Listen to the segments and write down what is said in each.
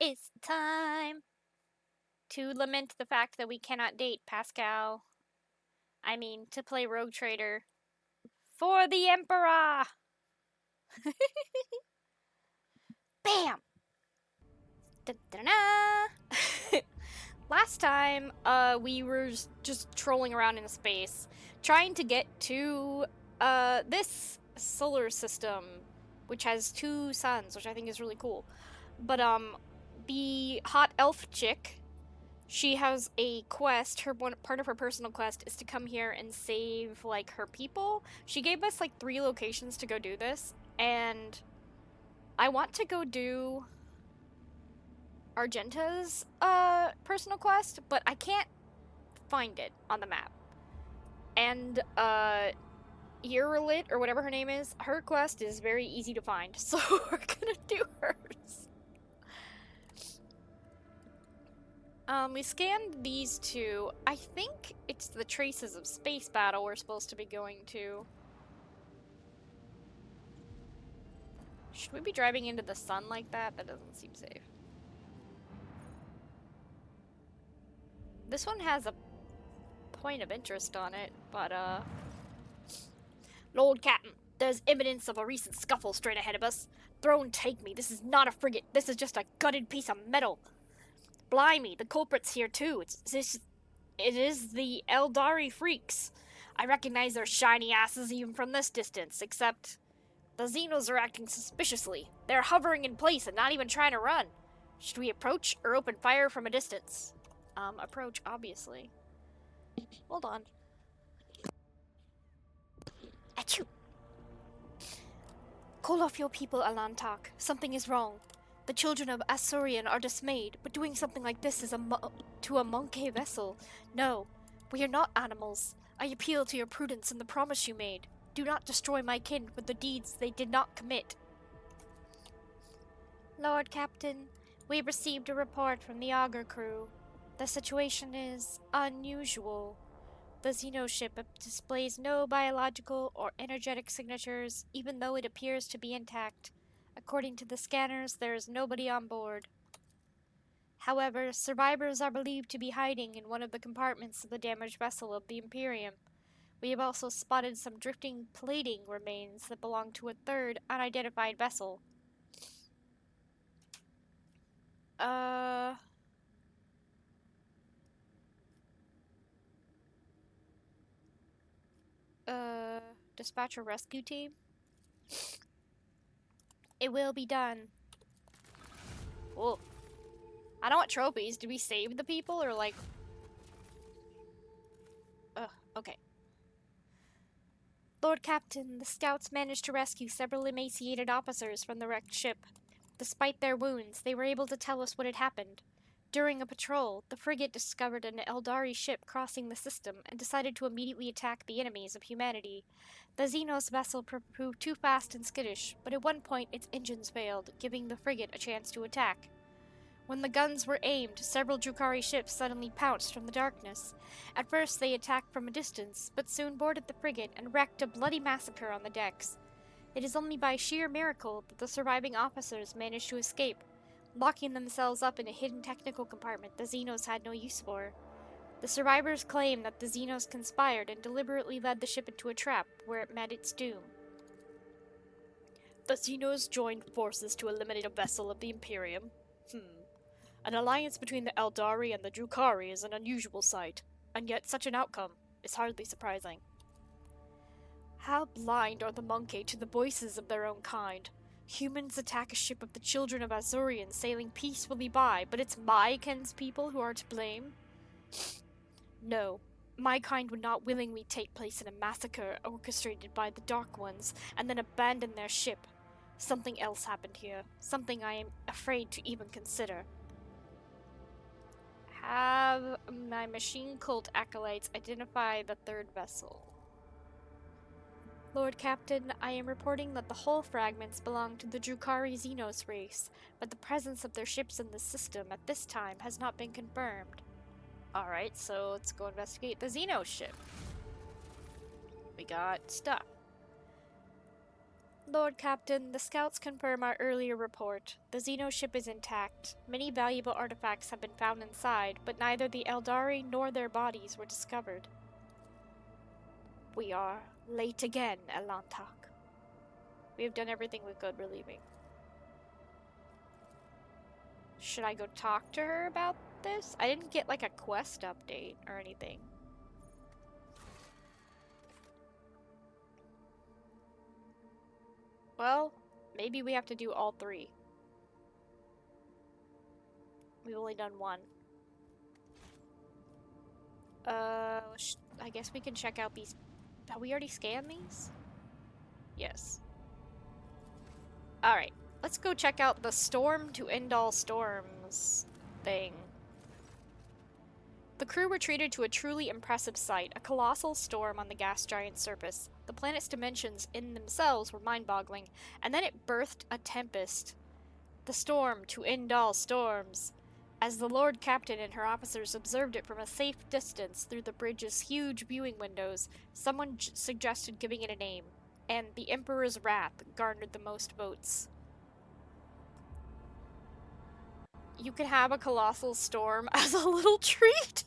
It's time to lament the fact that we cannot date Pascal. I mean, to play Rogue Trader for the Emperor! Bam! Da-da-da. Last time, we were just trolling around in space, trying to get to, this solar system, which has 2 suns, which I think is really cool. But, the hot elf chick, she has a quest. Part of her personal quest is to come here and save, like, her people. She gave us, like, 3 locations to go do this, and I want to go do Argenta's personal quest, but I can't find it on the map. And Urilit, or whatever her name is, her quest is very easy to find, so we're gonna do hers. We scanned these 2. I think it's the Traces of Space battle we're supposed to be going to. Should we be driving into the sun like that? That doesn't seem safe. This one has a point of interest on it, but, Lord Captain, there's evidence of a recent scuffle straight ahead of us. Throne take me, this is not a frigate, this is just a gutted piece of metal. Blimey, the culprit's here too. It is the Eldari freaks. I recognize their shiny asses even from this distance, except the Xenos are acting suspiciously. They're hovering in place and not even trying to run. Should we approach or open fire from a distance? Approach, obviously. Hold on. Achoo! Call off your people, Alantak. Something is wrong. The children of Asurian are dismayed, but doing something like this is to a monkey vessel. No, we are not animals. I appeal to your prudence and the promise you made. Do not destroy my kin with the deeds they did not commit. Lord Captain, we received a report from the Augur crew. The situation is unusual. The Xenoship displays no biological or energetic signatures, even though it appears to be intact. According to the scanners, there is nobody on board. However, survivors are believed to be hiding in one of the compartments of the damaged vessel of the Imperium. We have also spotted some drifting plating remains that belong to a third, unidentified vessel. Dispatch a rescue team? It will be done. Whoa. I don't want trophies. Did we save the people or like... okay. Lord Captain, the scouts managed to rescue several emaciated officers from the wrecked ship. Despite their wounds, they were able to tell us what had happened. During a patrol, the frigate discovered an Eldari ship crossing the system and decided to immediately attack the enemies of humanity. The Xenos vessel proved too fast and skittish, but at one point its engines failed, giving the frigate a chance to attack. When the guns were aimed, several Drukhari ships suddenly pounced from the darkness. At first they attacked from a distance, but soon boarded the frigate and wreaked a bloody massacre on the decks. It is only by sheer miracle that the surviving officers managed to escape, locking themselves up in a hidden technical compartment the Xenos had no use for. The survivors claim that the Xenos conspired and deliberately led the ship into a trap, where it met its doom. The Xenos joined forces to eliminate a vessel of the Imperium. An alliance between the Eldari and the Drukhari is an unusual sight, and yet such an outcome is hardly surprising. How blind are the Monkey to the voices of their own kind. Humans attack a ship of the children of Azurian sailing peacefully by, but it's my kin's people who are to blame? No, my kind would not willingly take place in a massacre orchestrated by the Dark Ones and then abandon their ship. Something else happened here, something I am afraid to even consider. Have my machine cult acolytes identify the third vessel. Lord Captain, I am reporting that the hull fragments belong to the Drukhari Xenos race, but the presence of their ships in the system at this time has not been confirmed. Alright, so let's go investigate the Xenos ship. We got stuff. Lord Captain, the scouts confirm our earlier report. The Xeno ship is intact. Many valuable artifacts have been found inside, but neither the Eldari nor their bodies were discovered. We are late again, Elantak. We have done everything we could. We're leaving. Should I go talk to her about this? I didn't get like a quest update or anything. Well, maybe we have to do all three. We've only done one. I guess we can check out these. Have we already scanned these? Yes. Alright, let's go check out the Storm to End All Storms thing. The crew were treated to a truly impressive sight, a colossal storm on the gas giant's surface. The planet's dimensions in themselves were mind-boggling, and then it birthed a tempest. The storm to end all storms. As the Lord Captain and her officers observed it from a safe distance through the bridge's huge viewing windows, someone suggested giving it a name, and the Emperor's wrath garnered the most votes. You can have a colossal storm as a little treat.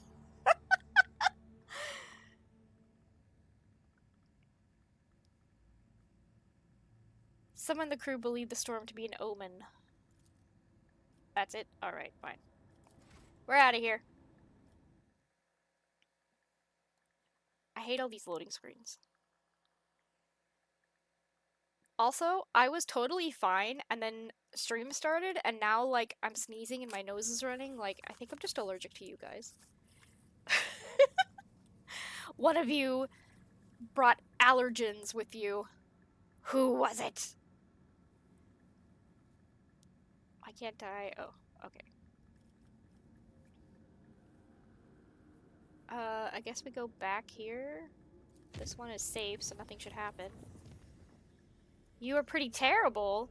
Some in the crew believed the storm to be an omen. That's it? Alright, fine. We're out of here. I hate all these loading screens. Also, I was totally fine, and then stream started, and now, like, I'm sneezing and my nose is running. Like, I think I'm just allergic to you guys. One of you brought allergens with you. Who was it? Why can't I? Oh, okay. I guess we go back here. This one is safe, so nothing should happen. You are pretty terrible.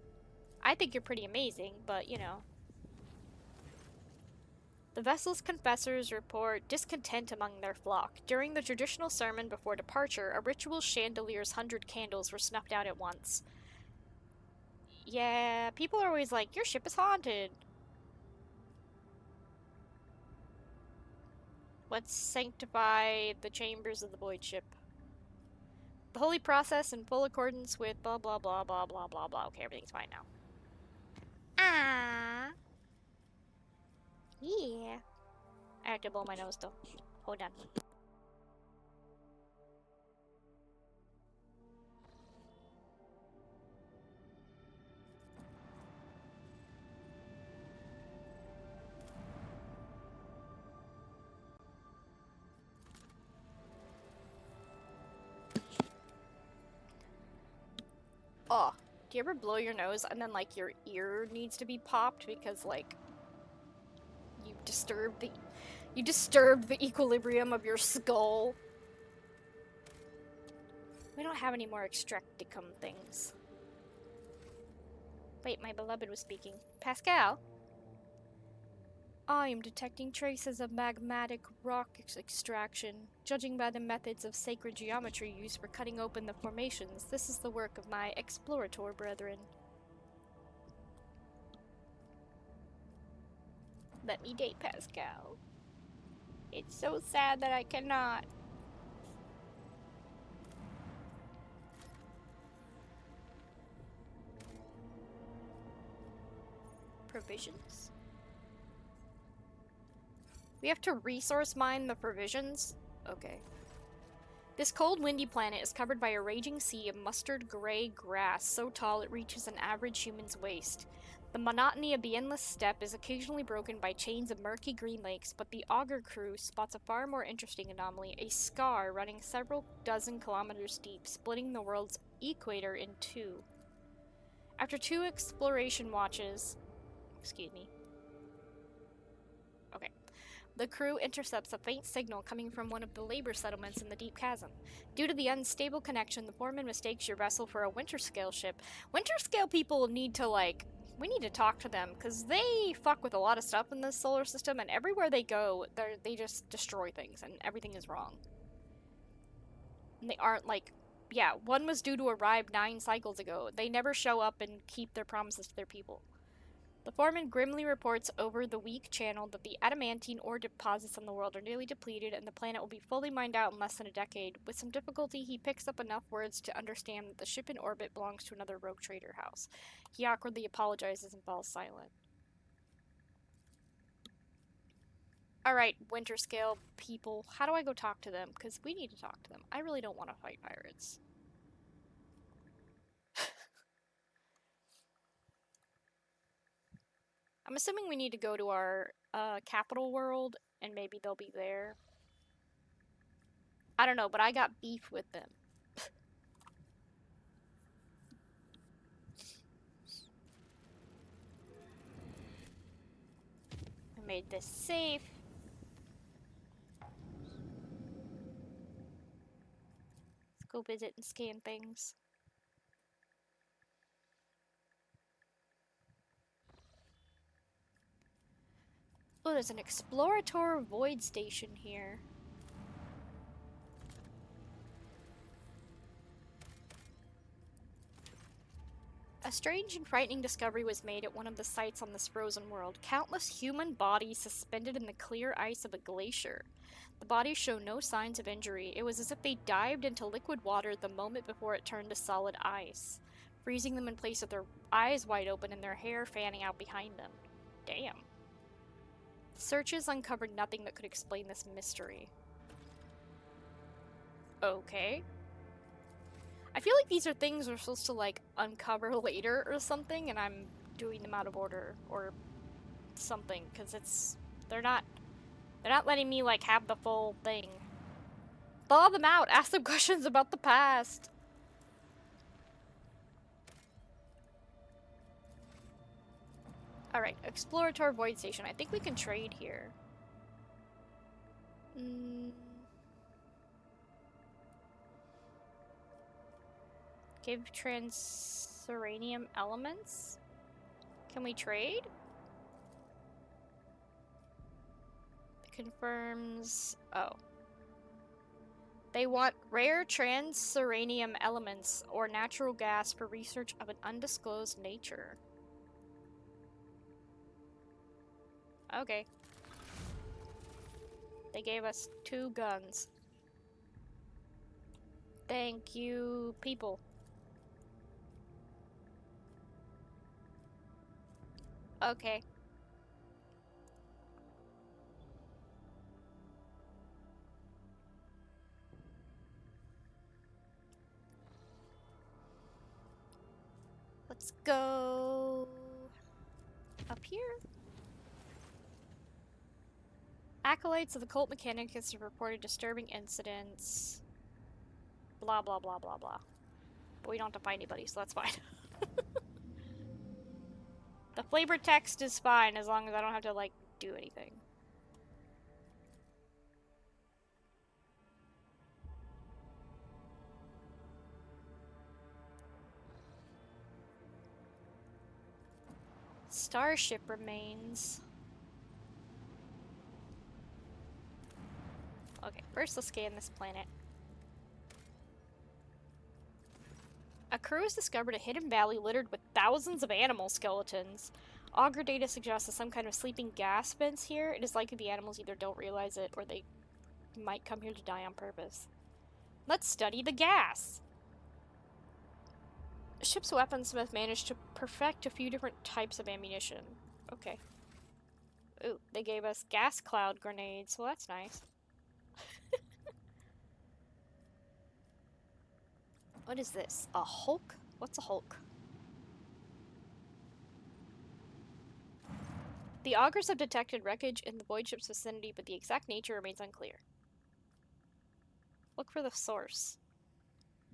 I think you're pretty amazing, but you know. The vessel's confessors report discontent among their flock. During the traditional sermon before departure, a ritual chandelier's 100 candles were snuffed out at once. Yeah, people are always like, your ship is haunted. Let's sanctify the chambers of the void ship. The holy process in full accordance with blah blah blah blah blah blah blah. Okay, everything's fine now. Ah. Yeah. I have to blow my nose though. Hold on. Oh, do you ever blow your nose and then like your ear needs to be popped because like you disturbed the equilibrium of your skull? We don't have any more extracticum things. Wait, my beloved was speaking. Pasqal? I am detecting traces of magmatic rock extraction. Judging by the methods of sacred geometry used for cutting open the formations, this is the work of my explorator brethren. Let me date Pasqal. It's so sad that I cannot. Provisions? We have to resource mine the provisions? Okay. This cold, windy planet is covered by a raging sea of mustard gray grass so tall it reaches an average human's waist. The monotony of the endless steppe is occasionally broken by chains of murky green lakes, but the auger crew spots a far more interesting anomaly, a scar running several dozen kilometers deep, splitting the world's equator in two. After 2 exploration watches... Excuse me. Okay. The crew intercepts a faint signal coming from one of the labor settlements in the deep chasm. Due to the unstable connection, the foreman mistakes your vessel for a Winterscale ship. Winterscale people need to, like... We need to talk to them, because they fuck with a lot of stuff in this solar system, and everywhere they go, they just destroy things, and everything is wrong. And they aren't, like, Yeah, one was due to arrive 9 cycles ago. They never show up and keep their promises to their people. The foreman grimly reports over the weak channel that the adamantine ore deposits on the world are nearly depleted and the planet will be fully mined out in less than a decade. With some difficulty, he picks up enough words to understand that the ship in orbit belongs to another rogue trader house. He awkwardly apologizes and falls silent. Alright, Winter Scale people, how do I go talk to them? Because we need to talk to them. I really don't want to fight pirates. I'm assuming we need to go to our capital world, and maybe they'll be there. I don't know, but I got beef with them. I made this safe. Let's go visit and scan things. Oh, there's an Explorator Void Station here. A strange and frightening discovery was made at one of the sites on this frozen world. Countless human bodies suspended in the clear ice of a glacier. The bodies show no signs of injury. It was as if they dived into liquid water the moment before it turned to solid ice, freezing them in place with their eyes wide open and their hair fanning out behind them. Damn. Searches uncovered nothing that could explain this mystery. Okay. I feel like these are things we're supposed to, like, uncover later or something, and I'm doing them out of order or something, because they're not letting me, like, have the full thing. Thaw them out! Ask them questions about the past! Alright, Explorator Void Station. I think we can trade here. Give transuranium elements? Can we trade? It confirms... Oh. They want rare transuranium elements or natural gas for research of an undisclosed nature. Okay. They gave us 2 guns. Thank you, people. Okay. Let's go up here. Acolytes of the cult mechanicus have reported disturbing incidents. Blah, blah, blah, blah, blah. But we don't have to find anybody, so that's fine. The flavor text is fine as long as I don't have to, like, do anything. Starship remains. Okay, first let's scan this planet. A crew has discovered a hidden valley littered with thousands of animal skeletons. Augur data suggests that some kind of sleeping gas vents here. It is likely the animals either don't realize it or they might come here to die on purpose. Let's study the gas! Ship's weaponsmith managed to perfect a few different types of ammunition. Okay. Ooh, they gave us gas cloud grenades. Well, that's nice. What is this? A Hulk? What's a Hulk? The augurs have detected wreckage in the void ship's vicinity, but the exact nature remains unclear. Look for the source.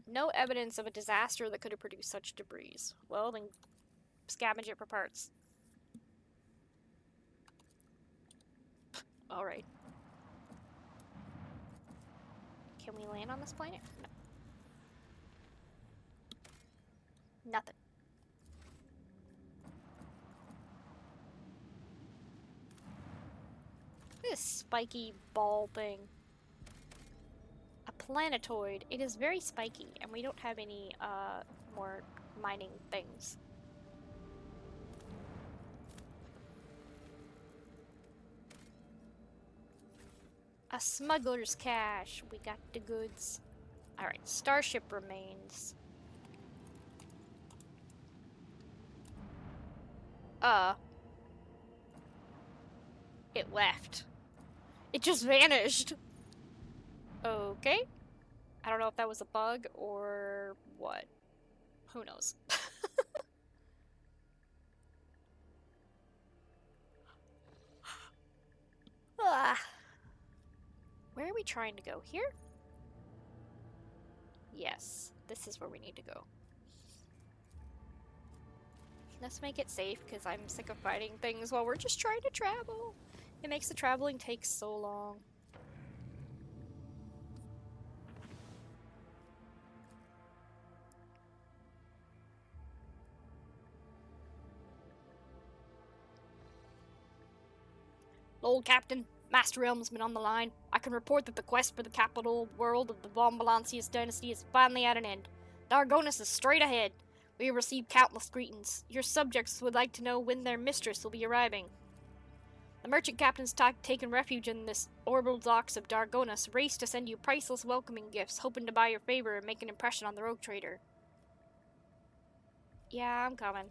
No evidence of a disaster that could have produced such debris. Well, then scavenge it for parts. Alright. Can we land on this planet? No. Nothing. Look at this spiky ball thing. A planetoid. It is very spiky, and we don't have any, more mining things. A smuggler's cache. We got the goods. Alright, starship remains. It left. It just vanished. Okay. I don't know if that was a bug or what. Who knows? Ah. Where are we trying to go? Here? Yes, this is where we need to go. Let's make it safe, because I'm sick of fighting things while we're just trying to travel. It makes the traveling take so long. Lord Captain, Master Elmsman on the line. I can report that the quest for the capital world of the Von Valancius dynasty is finally at an end. Dargonus is straight ahead. We have received countless greetings. Your subjects would like to know when their mistress will be arriving. The merchant captains taken refuge in this orbital docks of Dargonus race to send you priceless welcoming gifts, hoping to buy your favor and make an impression on the rogue trader. Yeah, I'm coming.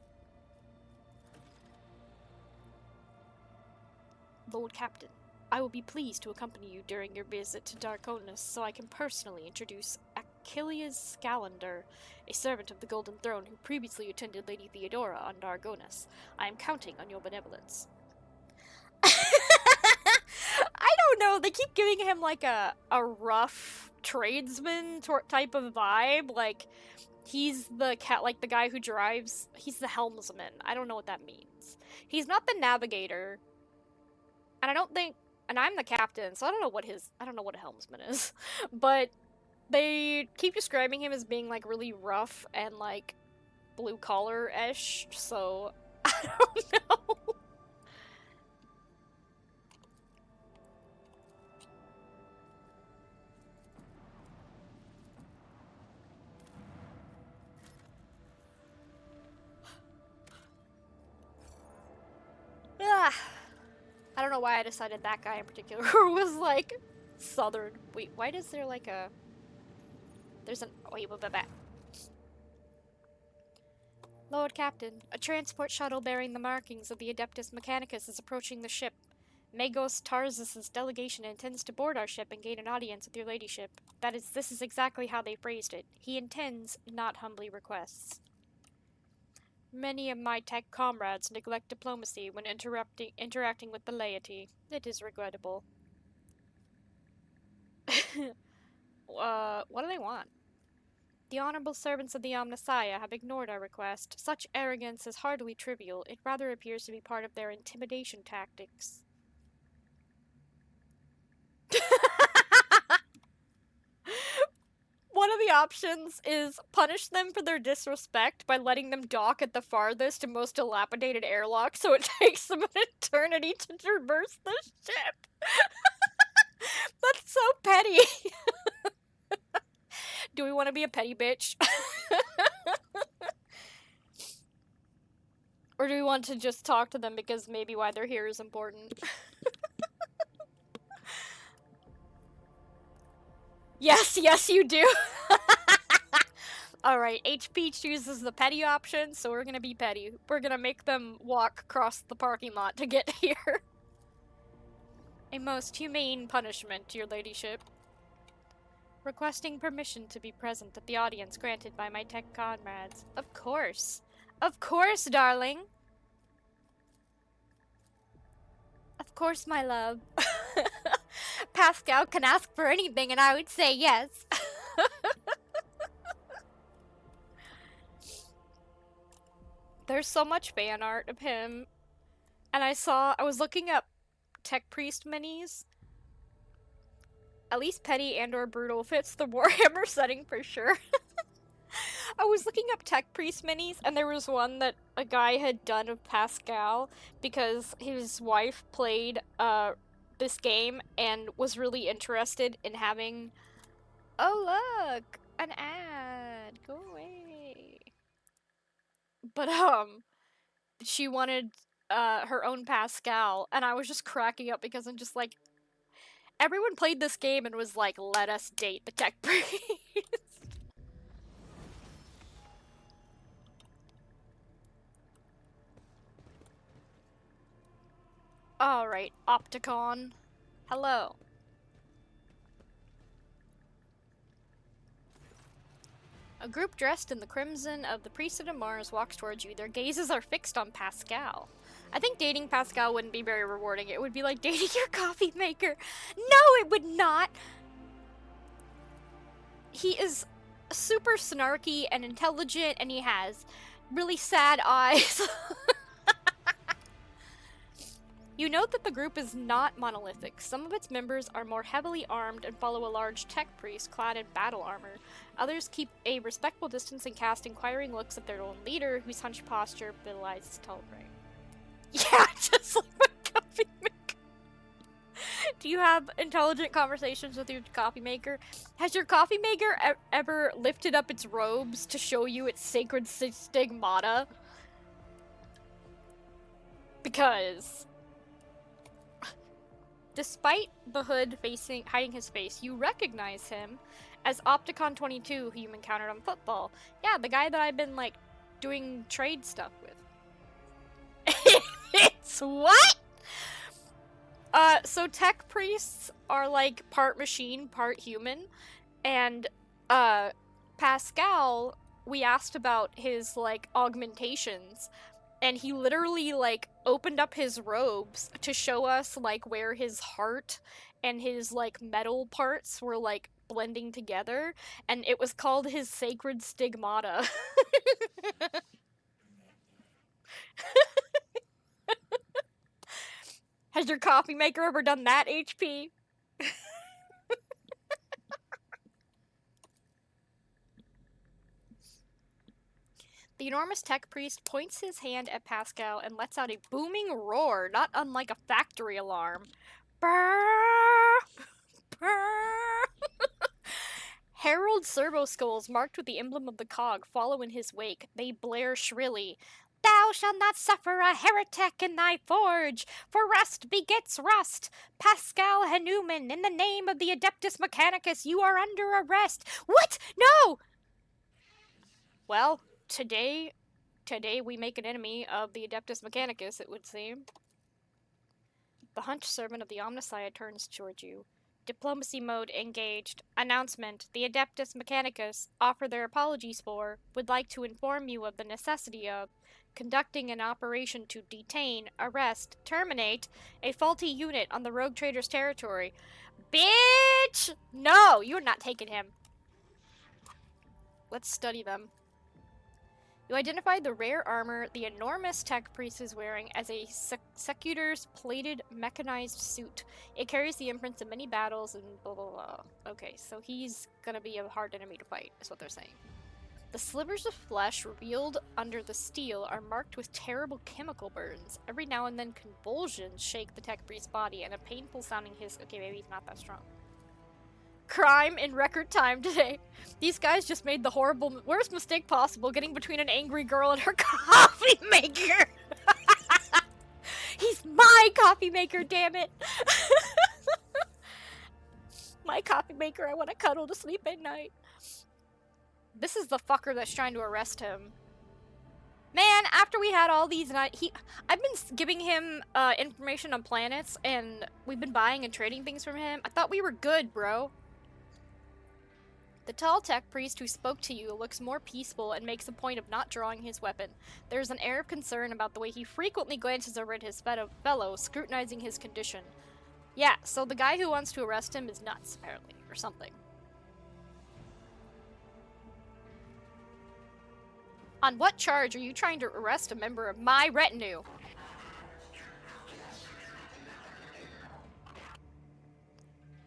Lord Captain, I will be pleased to accompany you during your visit to Dargonus so I can personally introduce Achilles Scalander, a servant of the Golden Throne who previously attended Lady Theodora on Dargonus. I am counting on your benevolence. I don't know, they keep giving him like a rough tradesman type of vibe, like he's the the guy who drives, he's the helmsman. I don't know what that means. He's not the navigator. And I don't think, and I'm the captain, so I don't know what a helmsman is. But they keep describing him as being like really rough and like blue collar-ish, so I don't know. I don't know why I decided that guy in particular was like southern. Wait, why is there like a... There's an... Wait, back. Lord Captain, a transport shuttle bearing the markings of the Adeptus Mechanicus is approaching the ship. Magos Tarzus' delegation intends to board our ship and gain an audience with your ladyship. This is exactly how they phrased it. He intends, not humbly requests. Many of my tech comrades neglect diplomacy when interacting with the laity. It is regrettable. What do they want? The honorable servants of the Omnissiah have ignored our request. Such arrogance is hardly trivial. It rather appears to be part of their intimidation tactics. One of the options is punish them for their disrespect by letting them dock at the farthest and most dilapidated airlock so it takes them an eternity to traverse the ship. That's so petty. Do we want to be a petty bitch? Or do we want to just talk to them because maybe why they're here is important? Yes, you do. Alright, HP chooses the petty option, so we're gonna be petty. We're gonna make them walk across the parking lot to get here. A most humane punishment, your ladyship. Requesting permission to be present at the audience granted by my tech comrades. Of course. Of course, darling. Of course, my love. Pasqal can ask for anything and I would say yes. There's so much fan art of him. And I was looking up tech priest minis. At least petty and or brutal fits the Warhammer setting for sure. I was looking up tech priest minis, and there was one that a guy had done of Pasqal because his wife played this game and was really interested in having Oh, look! An ad! Go away. But, she wanted, her own Pasqal, and I was just cracking up because I'm just like, everyone played this game and was like, let us date the tech priest. Alright, Opticon. Hello. A group dressed in the crimson of the priesthood of Mars walks towards you. Their gazes are fixed on Pasqal. I think dating Pasqal wouldn't be very rewarding. It would be like dating your coffee maker. No, it would not! He is super snarky and intelligent, and he has really sad eyes. You note that the group is not monolithic. Some of its members are more heavily armed and follow a large tech priest clad in battle armor. Others keep a respectful distance and cast inquiring looks at their own leader, whose hunched posture belies his tall rank. Yeah, just like my coffee maker. Do you have intelligent conversations with your coffee maker? Has your coffee maker ever lifted up its robes to show you its sacred stigmata? Because despite the hood hiding his face, you recognize him as Opticon 22, who you encountered on football. Yeah, the guy that I've been, like, doing trade stuff with. It's what? So tech priests are, like, part machine, part human. And, Pasqal, we asked about his, like, augmentations. And he literally, like, opened up his robes to show us, like, where his heart and his, like, metal parts were, like, blending together. And it was called his sacred stigmata. Has your coffee maker ever done that, HP? The enormous tech priest points his hand at Pasqal and lets out a booming roar, not unlike a factory alarm. Brrr! Brrr! Herald servo skulls marked with the emblem of the cog follow in his wake. They blare shrilly. Thou shalt not suffer a heretic in thy forge, for rust begets rust. Pasqal Hanuman, in the name of the Adeptus Mechanicus, you are under arrest. What? No! Well, today we make an enemy of the Adeptus Mechanicus, it would seem. The hunched servant of the Omnissiah turns towards you. Diplomacy mode engaged. Announcement. The Adeptus Mechanicus offer their apologies for, would like to inform you of the necessity of conducting an operation to detain, arrest, terminate a faulty unit on the rogue trader's territory. Bitch! No, you're not taking him. Let's study them. You identify the rare armor the enormous tech priest is wearing as a secutor's plated mechanized suit. It carries the imprints of many battles and blah blah blah. Okay, so he's gonna be a hard enemy to fight, is what they're saying. The slivers of flesh revealed under the steel are marked with terrible chemical burns. Every now and then convulsions shake the tech priest's body and a painful sounding hiss. Okay, maybe he's not that strong. Crime in record time today. These guys just made the worst mistake possible, getting between an angry girl and her coffee maker. He's my coffee maker, damn it. My coffee maker I want to cuddle to sleep at night. This is the fucker that's trying to arrest him. Man, after we had all these, and I've been giving him information on planets, and we've been buying and trading things from him. I thought we were good, bro. The tall tech priest who spoke to you looks more peaceful and makes a point of not drawing his weapon. There's an air of concern about the way he frequently glances over at his fellow, scrutinizing his condition. Yeah, so the guy who wants to arrest him is nuts, apparently, or something. On what charge are you trying to arrest a member of my retinue?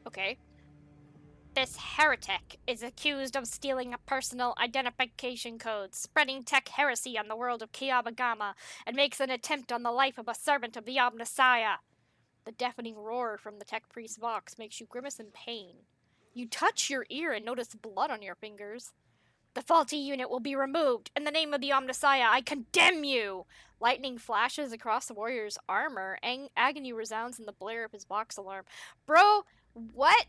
Okay. This heretic is accused of stealing a personal identification code, spreading tech heresy on the world of Kiabagama, and makes an attempt on the life of a servant of the Omnissiah. The deafening roar from the tech priest's vox makes you grimace in pain. You touch your ear and notice blood on your fingers. The faulty unit will be removed. In the name of the Omnissiah, I condemn you! Lightning flashes across the warrior's armor. Agony resounds in the blare of his box alarm. Bro, what?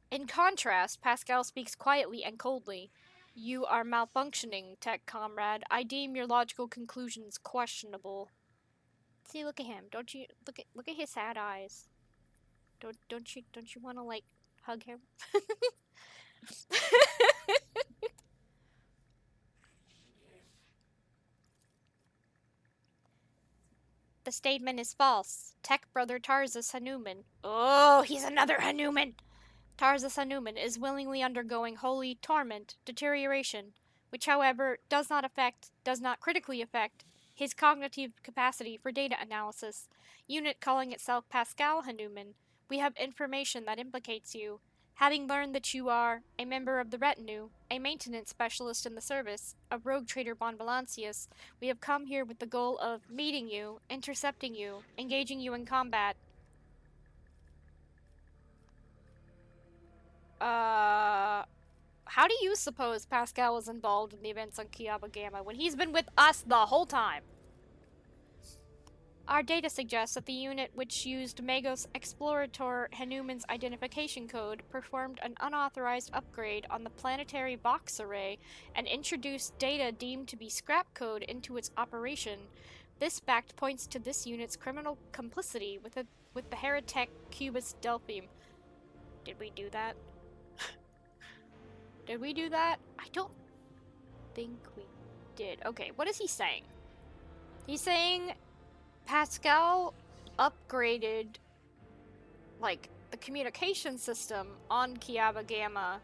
In contrast, Pasqal speaks quietly and coldly. You are malfunctioning, tech comrade. I deem your logical conclusions questionable. See, look at him. Don't you look at his sad eyes? Don't you want to like hug him? The statement is false. Tech brother Tarzus Hanuman. Oh, he's another Hanuman! Tarzus Hanuman is willingly undergoing holy torment, deterioration, which, however, does not critically affect his cognitive capacity for data analysis. Unit calling itself Pasqal Hanuman. We have information that implicates you. Having learned that you are a member of the retinue, a maintenance specialist in the service of rogue trader Bon Balancius, we have come here with the goal of meeting you, intercepting you, engaging you in combat. How do you suppose Pasqal was involved in the events on Kiaba Gamma when he's been with us the whole time? Our data suggests that the unit which used Magos Explorator Hanuman's identification code performed an unauthorized upgrade on the planetary box array and introduced data deemed to be scrap code into its operation. This fact points to this unit's criminal complicity with the heretic Cubus Delphine. Did we do that? Did we do that? I don't think we did. Okay, what is he saying? He's saying Pasqal upgraded, like, the communication system on Kiaba Gamma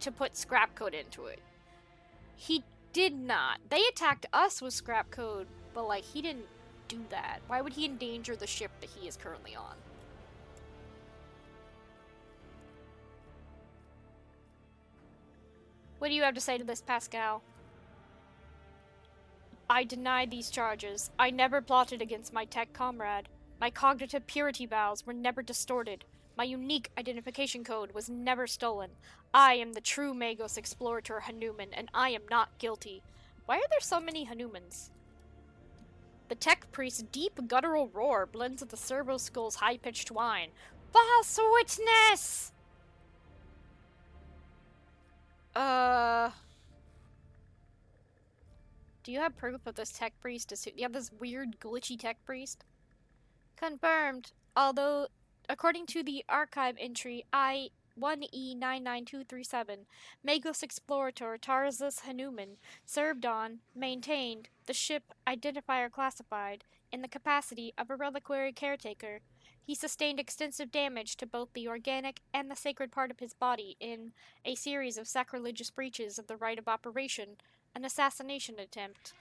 to put scrap code into it. He did not. They attacked us with scrap code, but, like, he didn't do that. Why would he endanger the ship that he is currently on? What do you have to say to this, Pasqal? I deny these charges. I never plotted against my tech comrade. My cognitive purity vows were never distorted. My unique identification code was never stolen. I am the true Magos Explorator Hanuman, and I am not guilty. Why are there so many Hanumans? The tech priest's deep guttural roar blends with the servo skull's high-pitched whine. False witness! Do you have proof of this tech priest? Do you have this weird, glitchy tech priest? Confirmed. Although, according to the archive entry I-1E99237, Magos Explorator Tarzus Hanuman served on, maintained, the ship Identifier Classified in the capacity of a reliquary caretaker. He sustained extensive damage to both the organic and the sacred part of his body in a series of sacrilegious breaches of the right of operation, an assassination attempt.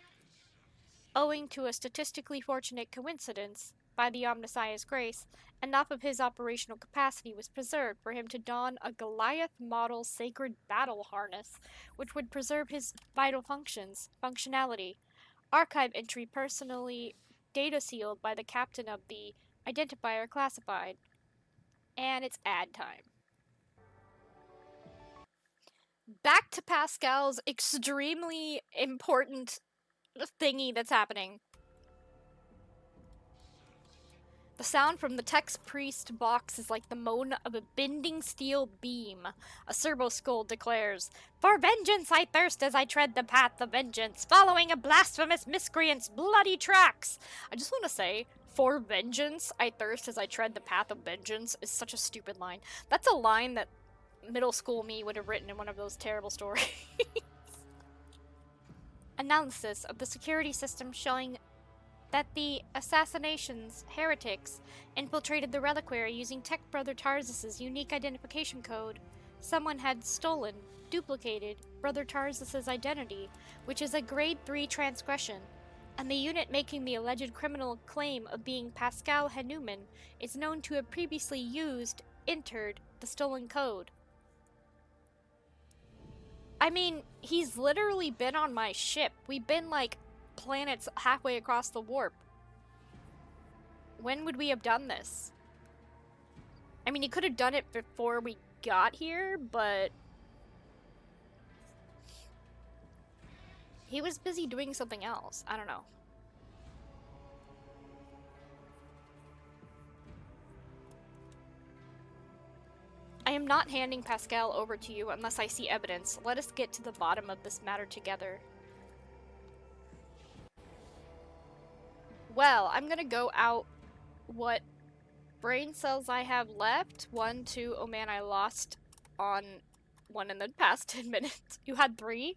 Owing to a statistically fortunate coincidence, by the Omnissiah's grace, enough of his operational capacity was preserved for him to don a Goliath model sacred battle harness, which would preserve his vital functionality. Archive entry personally data sealed by the captain of the Identifier Classified. And it's ad time. Back to Pasqal's extremely important thingy that's happening. The sound from the text priest box is like the moan of a bending steel beam. A servo skull declares, "For vengeance I thirst as I tread the path of vengeance, following a blasphemous miscreant's bloody tracks." I just want to say, "For vengeance I thirst as I tread the path of vengeance" is such a stupid line. That's a line that middle school me would have written in one of those terrible stories. Analysis of the security system showing that the assassination's heretics infiltrated the reliquary using Tech Brother Tarzus' unique identification code. Someone had stolen, duplicated Brother Tarzus' identity, which is a grade 3 transgression, and the unit making the alleged criminal claim of being Pasqal Hanuman is known to have previously entered the stolen code. I mean, he's literally been on my ship. We've been, like, planets halfway across the warp. When would we have done this? I mean, he could have done it before we got here, but he was busy doing something else. I don't know. I am not handing Pasqal over to you unless I see evidence. Let us get to the bottom of this matter together. Well, I'm gonna go out what brain cells I have left. 1, 2, oh man, I lost on one in the past 10 minutes. You had 3?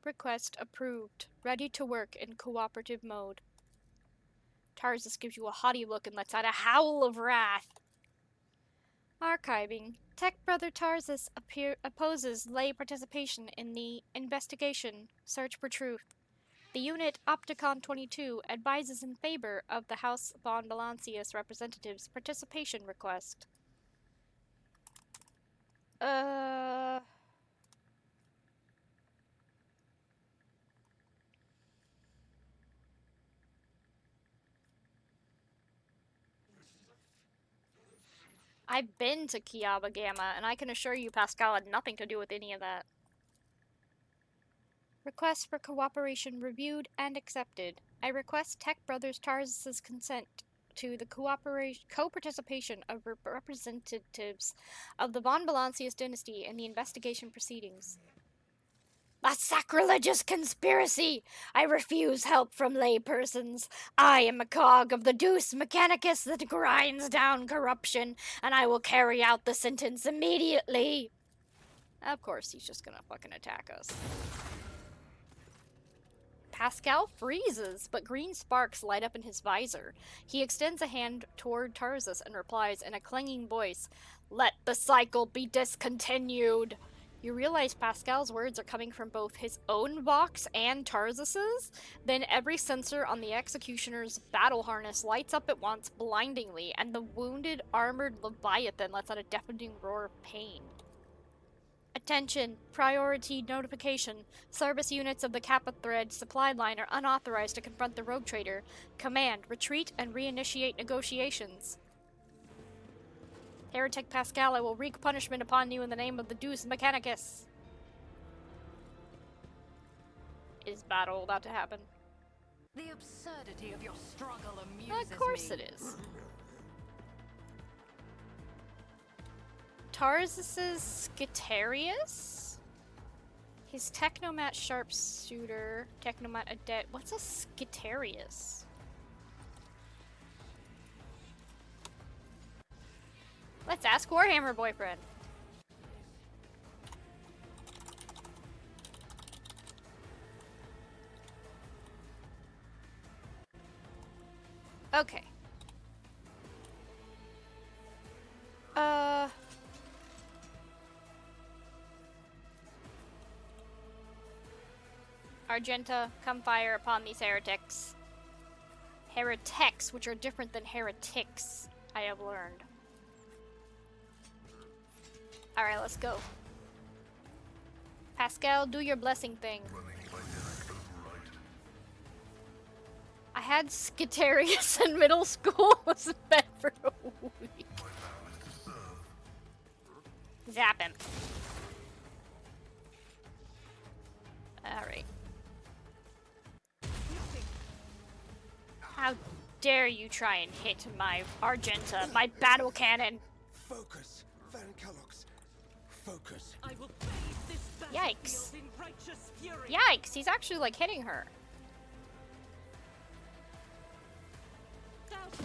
Request approved. Ready to work in cooperative mode. Tarzus gives you a haughty look and lets out a howl of wrath. Archiving. Tech Brother Tarzus opposes lay participation in the investigation. Search for truth. The unit Opticon 22 advises in favor of the House von Valancius representatives' participation request. I've been to Kiaba Gamma, and I can assure you Pasqal had nothing to do with any of that. Request for cooperation reviewed and accepted. I request Tech Brothers Tarzus' consent to the co-participation of representatives of the von Valancius dynasty in the investigation proceedings. A sacrilegious conspiracy! I refuse help from laypersons. I am a cog of the Deus Mechanicus that grinds down corruption, and I will carry out the sentence immediately. Of course, he's just gonna fucking attack us. Pasqal freezes, but green sparks light up in his visor. He extends a hand toward Tarzus and replies in a clanging voice, "Let the cycle be discontinued." You realize Pasqal's words are coming from both his own vox and Tarzus's. Then every sensor on the executioner's battle harness lights up at once blindingly, and the wounded, armored Leviathan lets out a deafening roar of pain. Attention! Priority notification. Service units of the Kappa Thread supply line are unauthorized to confront the rogue trader. Command, retreat and reinitiate negotiations. Heretic Pasqal, I will wreak punishment upon you in the name of the Deus Mechanicus. Is battle about to happen? The absurdity of your struggle amuses me. Of course it is. Tarzus's Skitarius? His Technomat Sharpshooter, Technomat Adept. What's a Skitarius? Let's ask Warhammer Boyfriend. Okay. Argenta, come fire upon these heretics. Heretics, which are different than heretics, I have learned. Alright, let's go. Pasqal, do your blessing thing. I had Skitarius in middle school. Was in bed for a week. Zap him. Alright. How dare you try and hit my Argenta, my battle cannon? Focus, Van Kellogg's. Focus. I will bathe this Yikes. battlefield in righteous fury. Yikes, he's actually like hitting her. Out.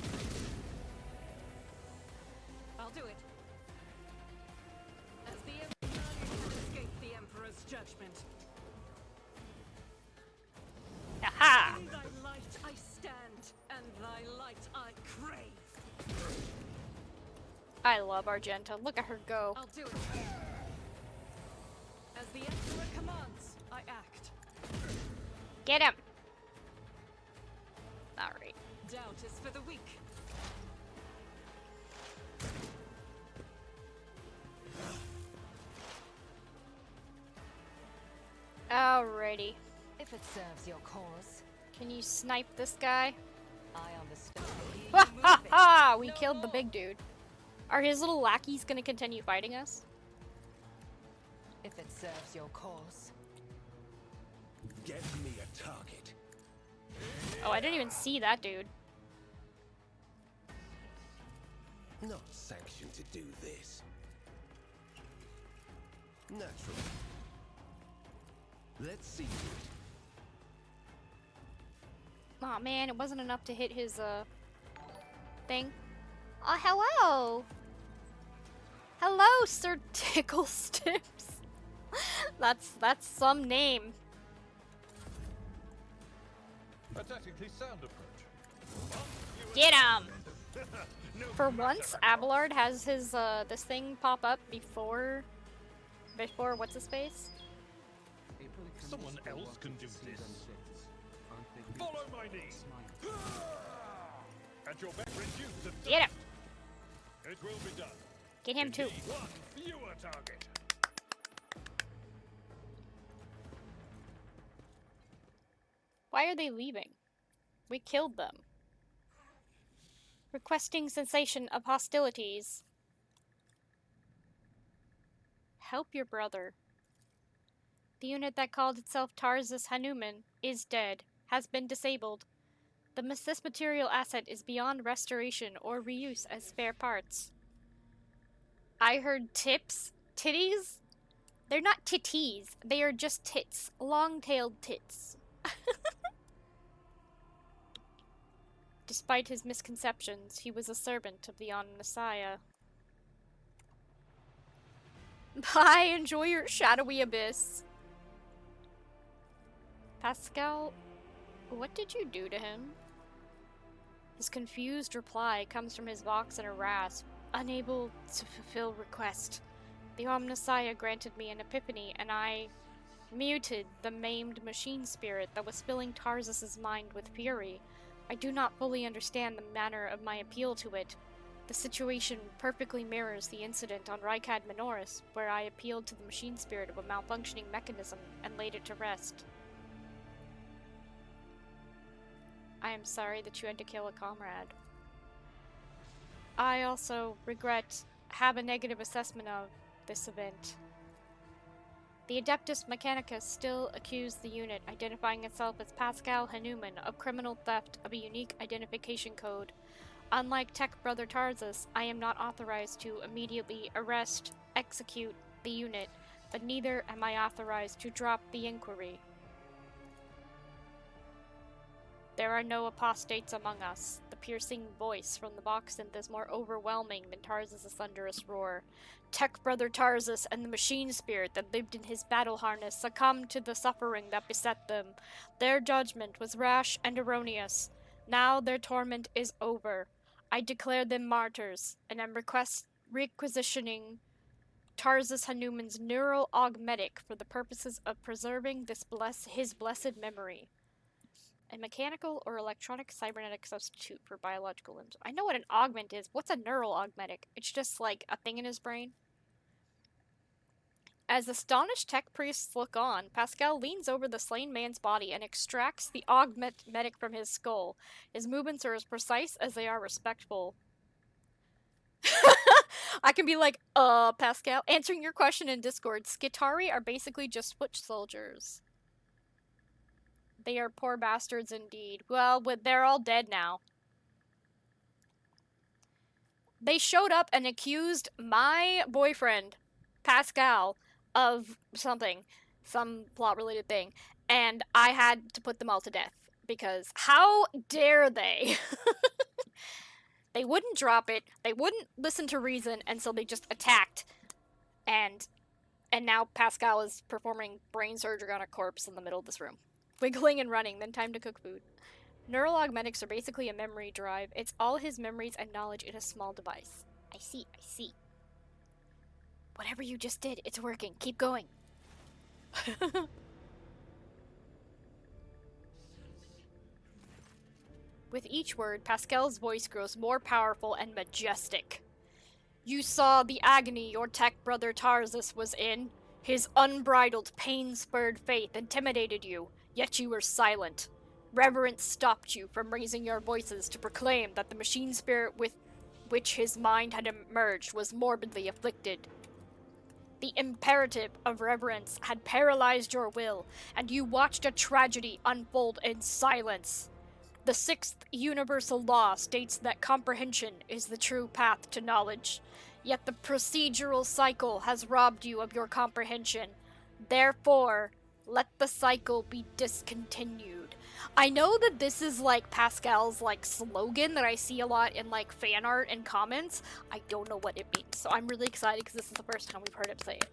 I'll do it. As the Emperor can escape the Emperor's judgment. Aha! In thy light I stand, and thy light I crave. I love Argenta. Look at her go. I'll do it. As the Emperor commands, I act. Get him! Alright. Doubt is for the weak. Alrighty. If it serves your cause. Can you snipe this guy? I understand. Ha ha ha! We killed the big dude. Are his little lackeys gonna continue fighting us? If it serves your cause. Get me a target. Oh, I didn't even see that dude. Not sanctioned to do this. Natural. Let's see to it. Aw, man, it wasn't enough to hit his, thing. Hello! Hello, Sir Tickle Stips. That's some name. A tactically sound approach. Get him! For once, Abelard has his, this thing pop up before what's his face? Someone else can do this. Follow my lead. At your back, reduce the Get him! It will be done. Get him too. One fewer target. Why are they leaving? We killed them. Requesting cessation of hostilities. Help your brother. The unit that called itself Tarzus Hanuman is dead, has been disabled. This material asset is beyond restoration or reuse as spare parts. I heard tips? Titties? They're not titties, they are just tits. Long-tailed tits. Despite his misconceptions, he was a servant of the Omnissiah. Bye, enjoy your shadowy abyss. Pasqal, what did you do to him? His confused reply comes from his vox in a rasp, unable to fulfill request. The Omnissiah granted me an epiphany, and I muted the maimed machine spirit that was filling Tarzus' mind with fury. I do not fully understand the manner of my appeal to it. The situation perfectly mirrors the incident on Rykad Minoris, where I appealed to the machine spirit of a malfunctioning mechanism and laid it to rest. I am sorry that you had to kill a comrade. I also have a negative assessment of this event. The Adeptus Mechanicus still accused the unit, identifying itself as Pasqal Hanuman, of criminal theft of a unique identification code. Unlike Tech Brother Tarzus, I am not authorized to immediately execute the unit, but neither am I authorized to drop the inquiry. There are no apostates among us. The piercing voice from the box synth is more overwhelming than Tarzus' thunderous roar. Tech Brother Tarzus and the machine spirit that lived in his battle harness succumbed to the suffering that beset them. Their judgment was rash and erroneous. Now their torment is over. I declare them martyrs, and am requisitioning Tarzus Hanuman's neural augmetic for the purposes of preserving his blessed memory. A mechanical or electronic cybernetic substitute for biological limbs. I know what an augment is. What's a neural augmetic? It's just like a thing in his brain. As astonished tech priests look on, Pasqal leans over the slain man's body and extracts the augmetic from his skull. His movements are as precise as they are respectful. I can be like, Pasqal, answering your question in Discord, Skitari are basically just foot soldiers. They are poor bastards indeed. Well, they're all dead now. They showed up and accused my boyfriend, Pasqal, of something. Some plot-related thing. And I had to put them all to death. Because how dare they? They wouldn't drop it. They wouldn't listen to reason, and so they just attacked. And now Pasqal is performing brain surgery on a corpse in the middle of this room. Wiggling and running, then time to cook food. Neural augmetics are basically a memory drive. It's all his memories and knowledge in a small device. I see. Whatever you just did, it's working. Keep going. With each word, Pasqal's voice grows more powerful and majestic. You saw the agony your tech brother Tarzus was in. His unbridled, pain-spurred faith intimidated you. Yet you were silent. Reverence stopped you from raising your voices to proclaim that the machine spirit with which his mind had emerged was morbidly afflicted. The imperative of reverence had paralyzed your will, and you watched a tragedy unfold in silence. The sixth universal law states that comprehension is the true path to knowledge, yet the procedural cycle has robbed you of your comprehension. Therefore, let the cycle be discontinued. I know that this is like Pascal's like slogan that I see a lot in like fan art and comments. I don't know what it means, so I'm really excited because this is the first time we've heard him say it.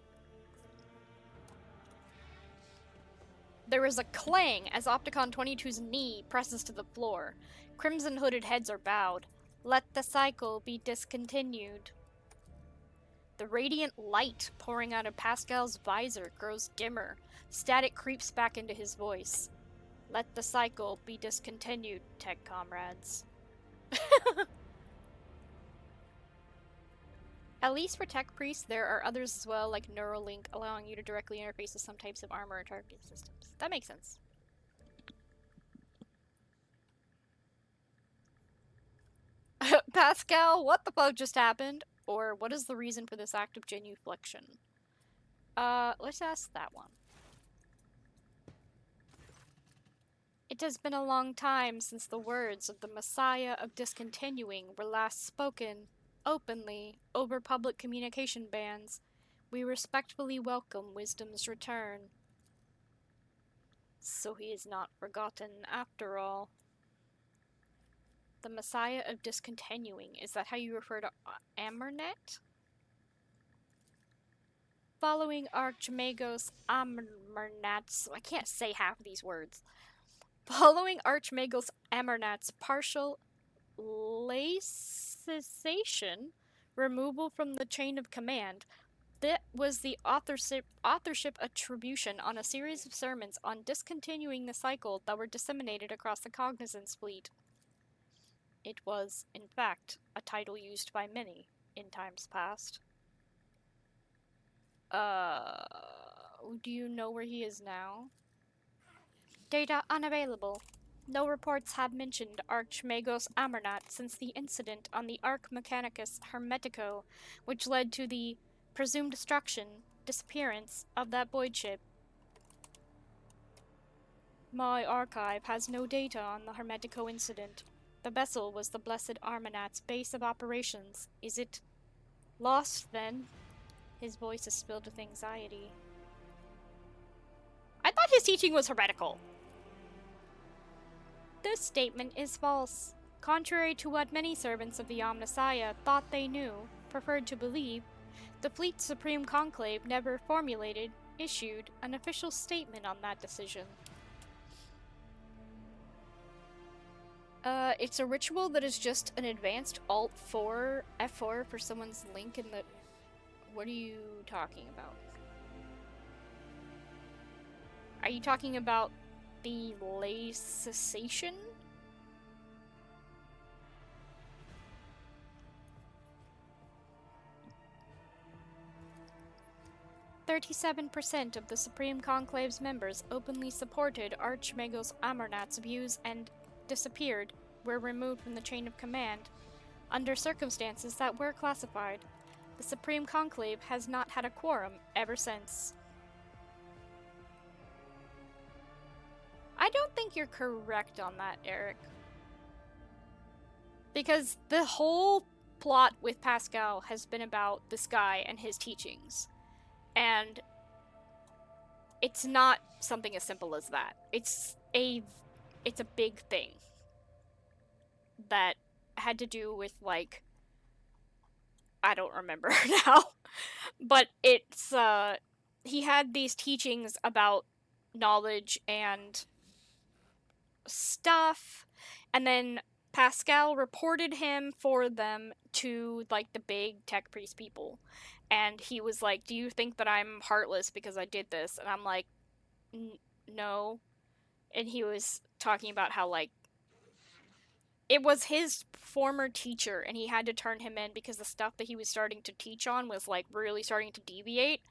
There is a clang as Opticon 22's knee presses to the floor. Crimson hooded heads are bowed. Let the cycle be discontinued. The radiant light pouring out of Pascal's visor grows dimmer. Static creeps back into his voice. Let the cycle be discontinued, tech comrades. At least for tech priests, there are others as well, like Neuralink, allowing you to directly interface with some types of armor or targeting systems. That makes sense. Pascal, what the fuck just happened? Or what is the reason for this act of genuflection? Let's ask that one. It has been a long time since the words of the Messiah of Discontinuing were last spoken openly over public communication bans. We respectfully welcome wisdom's return. So he is not forgotten after all. The Messiah of Discontinuing, is that how you refer to Amernet? Following Archmagos Amernat's, I can't say half of these words. Following Archmagos Amernat's partial laicization, removal from the chain of command, that was the authorship attribution on a series of sermons on discontinuing the cycle that were disseminated across the Cognizance fleet. It was, in fact, a title used by many in times past. Do you know where he is now? Data unavailable. No reports have mentioned Archmagos Amernat since the incident on the Arch Mechanicus Hermetico, which led to the presumed disappearance of that void ship. My archive has no data on the Hermetico incident. The vessel was the Blessed Armanat's base of operations. Is it lost, then? His voice is filled with anxiety. I thought his teaching was heretical. This statement is false. Contrary to what many servants of the Omnissiah thought they knew, preferred to believe, the Fleet's Supreme Conclave never issued an official statement on that decision. It's a ritual that is just an advanced Alt-4, F4 for someone's link in the... What are you talking about? Are you talking about the lay cessation? "37% of the Supreme Conclave's members openly supported Archmagos Amernat's views and were removed from the chain of command, under circumstances that were classified. The Supreme Conclave has not had a quorum ever since." I don't think you're correct on that, Eric. Because the whole plot with Pasqal has been about this guy and his teachings. And it's not something as simple as that. It's a big thing that had to do with, like, I don't remember now. But it's, he had these teachings about knowledge and stuff, and then Pasqal reported him for them to, like, the big tech priest people. And he was like, do you think that I'm heartless because I did this? And I'm like, no. And he was talking about how, like, it was his former teacher, and he had to turn him in because the stuff that he was starting to teach on was, like, really starting to deviate.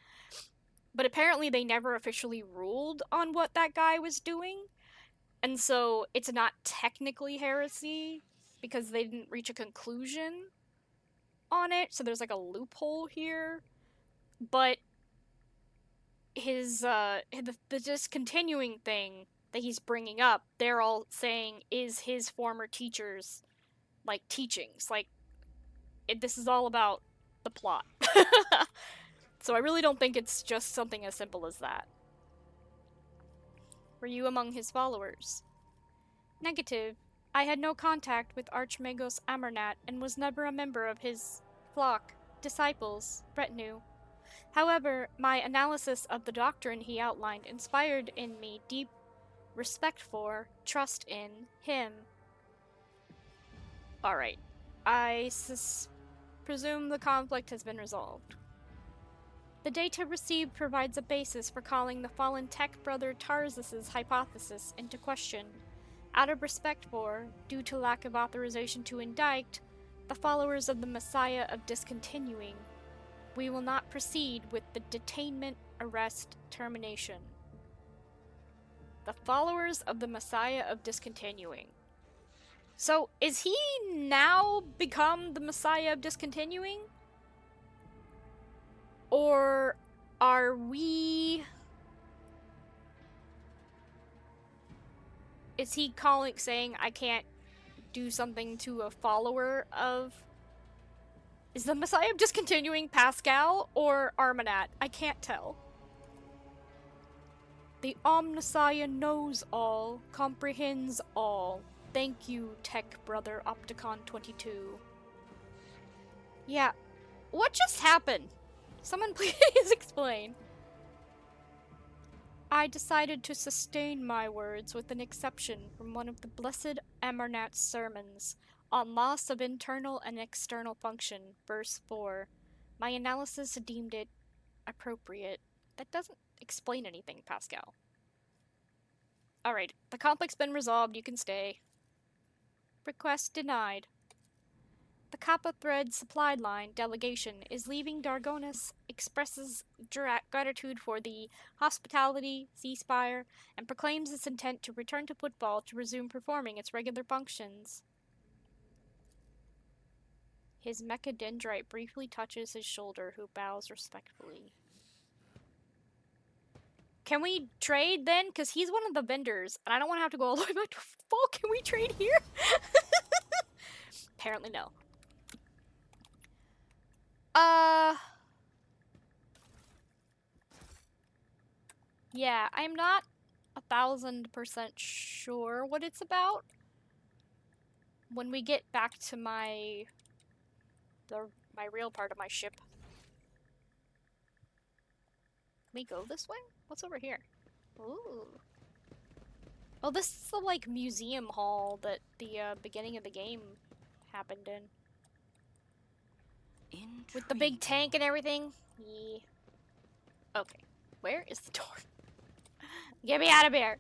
But apparently they never officially ruled on what that guy was doing. And so it's not technically heresy because they didn't reach a conclusion on it, so there's like a loophole here. But the discontinuing thing that he's bringing up, they're all saying is his former teachers like teachings. Like this is all about the plot. So I really don't think it's just something as simple as that. Were you among his followers? Negative. I had no contact with Archmagos Amernat and was never a member of his flock, disciples, retinue. However, my analysis of the doctrine he outlined inspired in me deep respect for, trust in him. Alright. I presume the conflict has been resolved. The data received provides a basis for calling the fallen tech brother Tarsus's hypothesis into question. Out of respect for, due to lack of authorization to indict, the followers of the Messiah of Discontinuing, we will not proceed with the detainment, arrest, termination. The followers of the Messiah of Discontinuing. So, is he now become the Messiah of Discontinuing? Or are we... Is he saying I can't do something to a follower of... Is the Messiah of Discontinuing Pasqal or Armanat? I can't tell. The Omnissiah knows all, comprehends all. Thank you, Tech Brother Opticon 22. Yeah, what just happened? Someone please explain. I decided to sustain my words with an exception from one of the blessed Amernat's sermons on loss of internal and external function, verse 4. My analysis deemed it appropriate. That doesn't explain anything, Pasqal. Alright, the conflict's been resolved, you can stay. Request denied. The Kappa Thread supply line delegation is leaving Dargonus, expresses gratitude for the hospitality, ceasefire, and proclaims its intent to return to football to resume performing its regular functions. His mechadendrite briefly touches his shoulder, who bows respectfully. Can we trade then? Because he's one of the vendors, and I don't want to have to go all the way back to football. Can we trade here? Apparently no. Yeah, I'm not 1000% sure what it's about. When we get back to my real part of my ship. Can we go this way? What's over here? Ooh. Oh, this is the, like, museum hall that the, beginning of the game happened in. With the big tank and everything? Yeah. Okay. Where is the door? Get me out of here!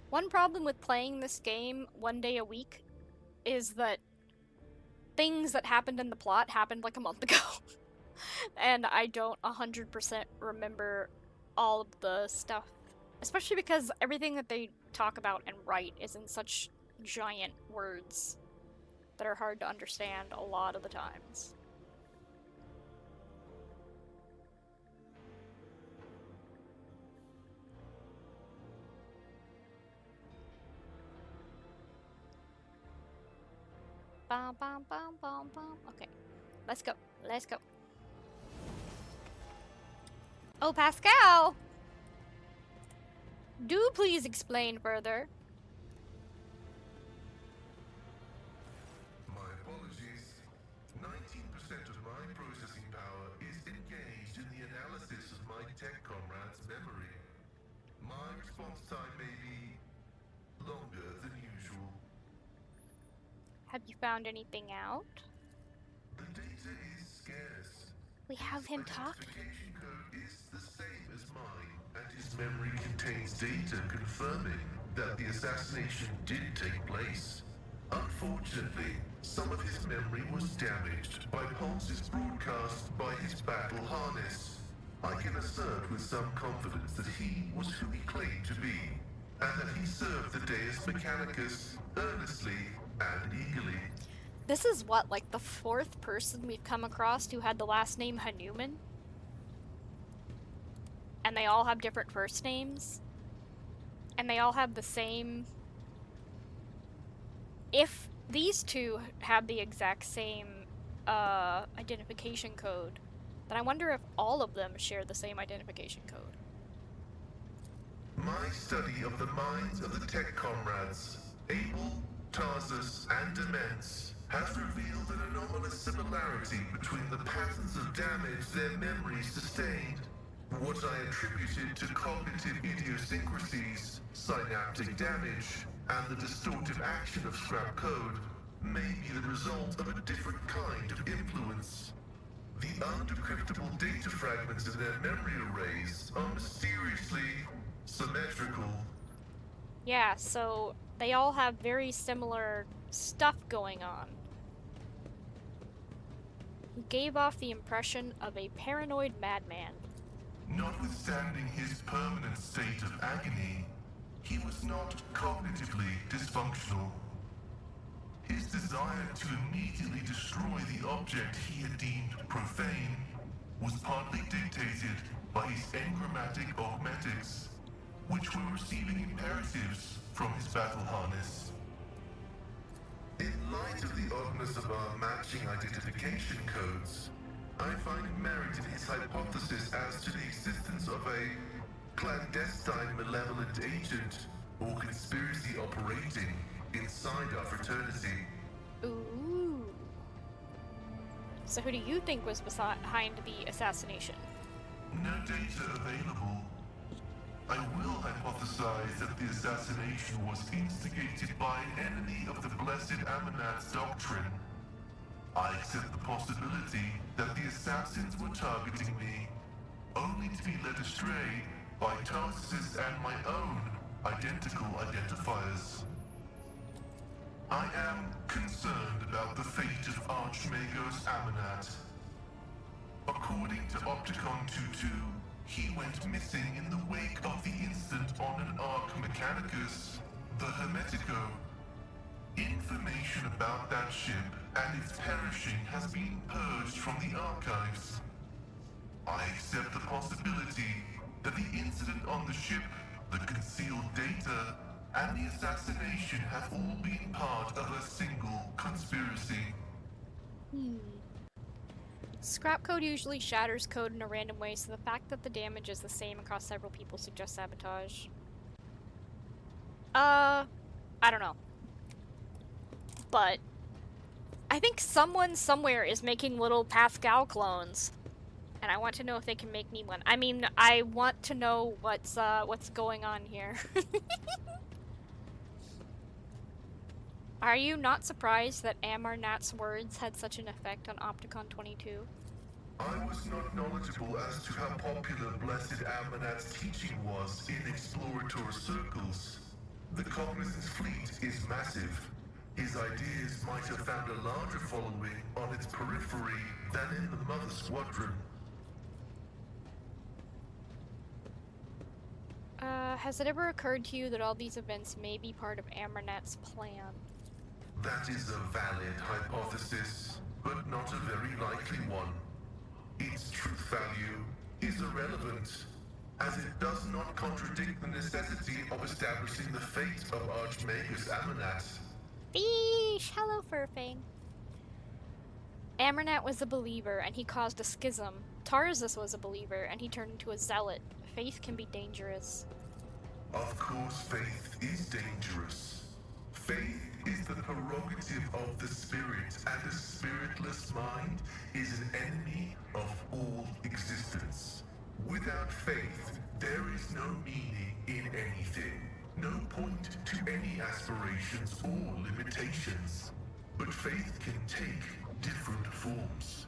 One problem with playing this game one day a week is that things that happened in the plot happened like a month ago. And I don't 100% remember all of the stuff. Especially because everything that they talk about and write is in such giant words that are hard to understand a lot of the times. Bum, bum, bum, bum, bum. Okay, let's go. Let's go. Oh, Pasqal! Do please explain further. My apologies. 19% of my processing power is engaged in the analysis of my tech comrade's memory. My response time may be longer than usual. Have you found anything out? The data is scarce. We have him talk. Identification code is the same as mine, and his memory contains data confirming that the assassination did take place. Unfortunately, some of his memory was damaged by pulses broadcast by his battle harness. I can assert with some confidence that he was who he claimed to be, and that he served the Deus Mechanicus earnestly and eagerly. This is what, like the fourth person we've come across who had the last name Hanuman? And they all have different first names? And they all have the same... If these two have the exact same identification code, then I wonder if all of them share the same identification code. My study of the minds of the tech comrades, Abel, Tarsus, and Demence, has revealed an anomalous similarity between the patterns of damage their memories sustained. What I attributed to cognitive idiosyncrasies, synaptic damage, and the distortive action of scrap code may be the result of a different kind of influence. The undecryptable data fragments in their memory arrays are mysteriously symmetrical. Yeah, so they all have very similar stuff going on. He gave off the impression of a paranoid madman. Notwithstanding his permanent state of agony, he was not cognitively dysfunctional. His desire to immediately destroy the object he had deemed profane was partly dictated by his engrammatic augmetics, which were receiving imperatives from his battle harness. In light of the oddness of our matching identification codes, I find merit in his hypothesis as to the existence of a clandestine malevolent agent or conspiracy operating inside our fraternity. Ooh. So who do you think was behind the assassination? No data available. I will hypothesize that the assassination was instigated by an enemy of the Blessed Amanat's doctrine. I accept the possibility that the assassins were targeting me, only to be led astray by Tarsus and my own identical identifiers. I am concerned about the fate of Archmagos Amanat. According to Opticon 22, he went missing in the wake of the incident on an Arc Mechanicus, the Hermetico. Information about that ship and its perishing has been purged from the archives. I accept the possibility that the incident on the ship, the concealed data, and the assassination have all been part of a single conspiracy. Scrap code usually shatters code in a random way, so the fact that the damage is the same across several people suggests sabotage. I don't know. But I think someone somewhere is making little Pasqal clones, and I want to know if they can make me one. I mean, I want to know what's going on here. Are you not surprised that Amarnat's words had such an effect on Opticon 22? I was not knowledgeable as to how popular Blessed Amanat's teaching was in explorator circles. The Cognizance fleet is massive. His ideas might have found a larger following on its periphery than in the Mother Squadron. Has it ever occurred to you that all these events may be part of Amarnat's plan? That is a valid hypothesis, but not a very likely one. Its truth value is irrelevant, as it does not contradict the necessity of establishing the fate of Archmagus Amanat. Fish! Hello, Furfang. Amarnat was a believer, and he caused a schism. Tarsus was a believer, and he turned into a zealot. Faith can be dangerous. Of course, faith is dangerous. Faith is the prerogative of the spirit, and a spiritless mind is an enemy of all existence. Without faith, there is no meaning in anything, no point to any aspirations or limitations. But faith can take different forms.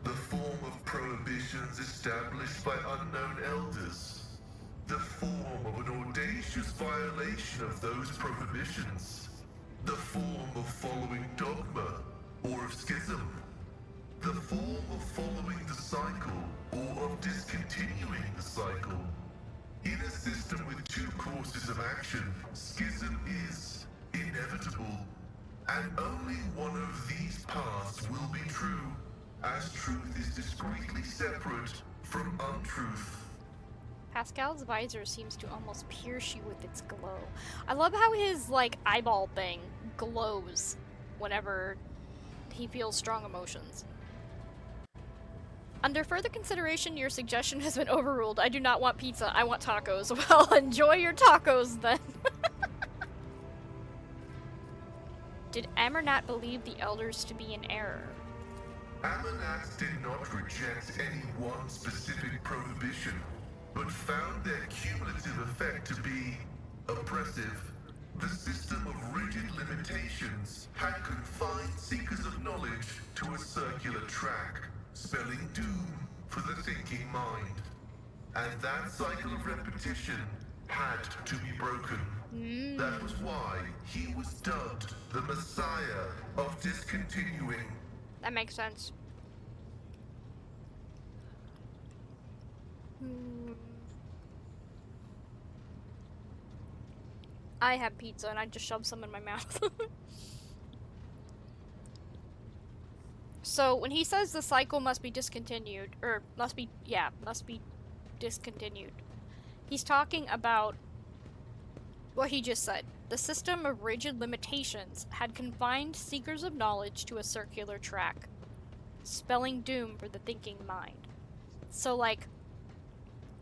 The form of prohibitions established by unknown elders. The form of an audacious violation of those prohibitions. the form of following dogma or of schism, the form of following the cycle or of discontinuing the cycle. In a system with two courses of action, schism is inevitable, and only one of these paths will be true, as truth is discretely separate from untruth. Pascal's visor seems to almost pierce you with its glow. I love how his, like, eyeball thing glows whenever he feels strong emotions. Under further consideration, your suggestion has been overruled. I do not want pizza, I want tacos. Well, enjoy your tacos then. Did Amernat believe the elders to be in error? Ammonites did not reject any one specific prohibition, but found their cumulative effect to be oppressive. The system of rigid limitations had confined seekers of knowledge to a circular track, spelling doom for the thinking mind. And that cycle of repetition had to be broken. That was why he was dubbed the Messiah of Discontinuing. That makes sense. I had pizza and I just shoved some in my mouth. So when he says the cycle must be discontinued, or must be discontinued, he's talking about what he just said. The system of rigid limitations had confined seekers of knowledge to a circular track, spelling doom for the thinking mind. So, like,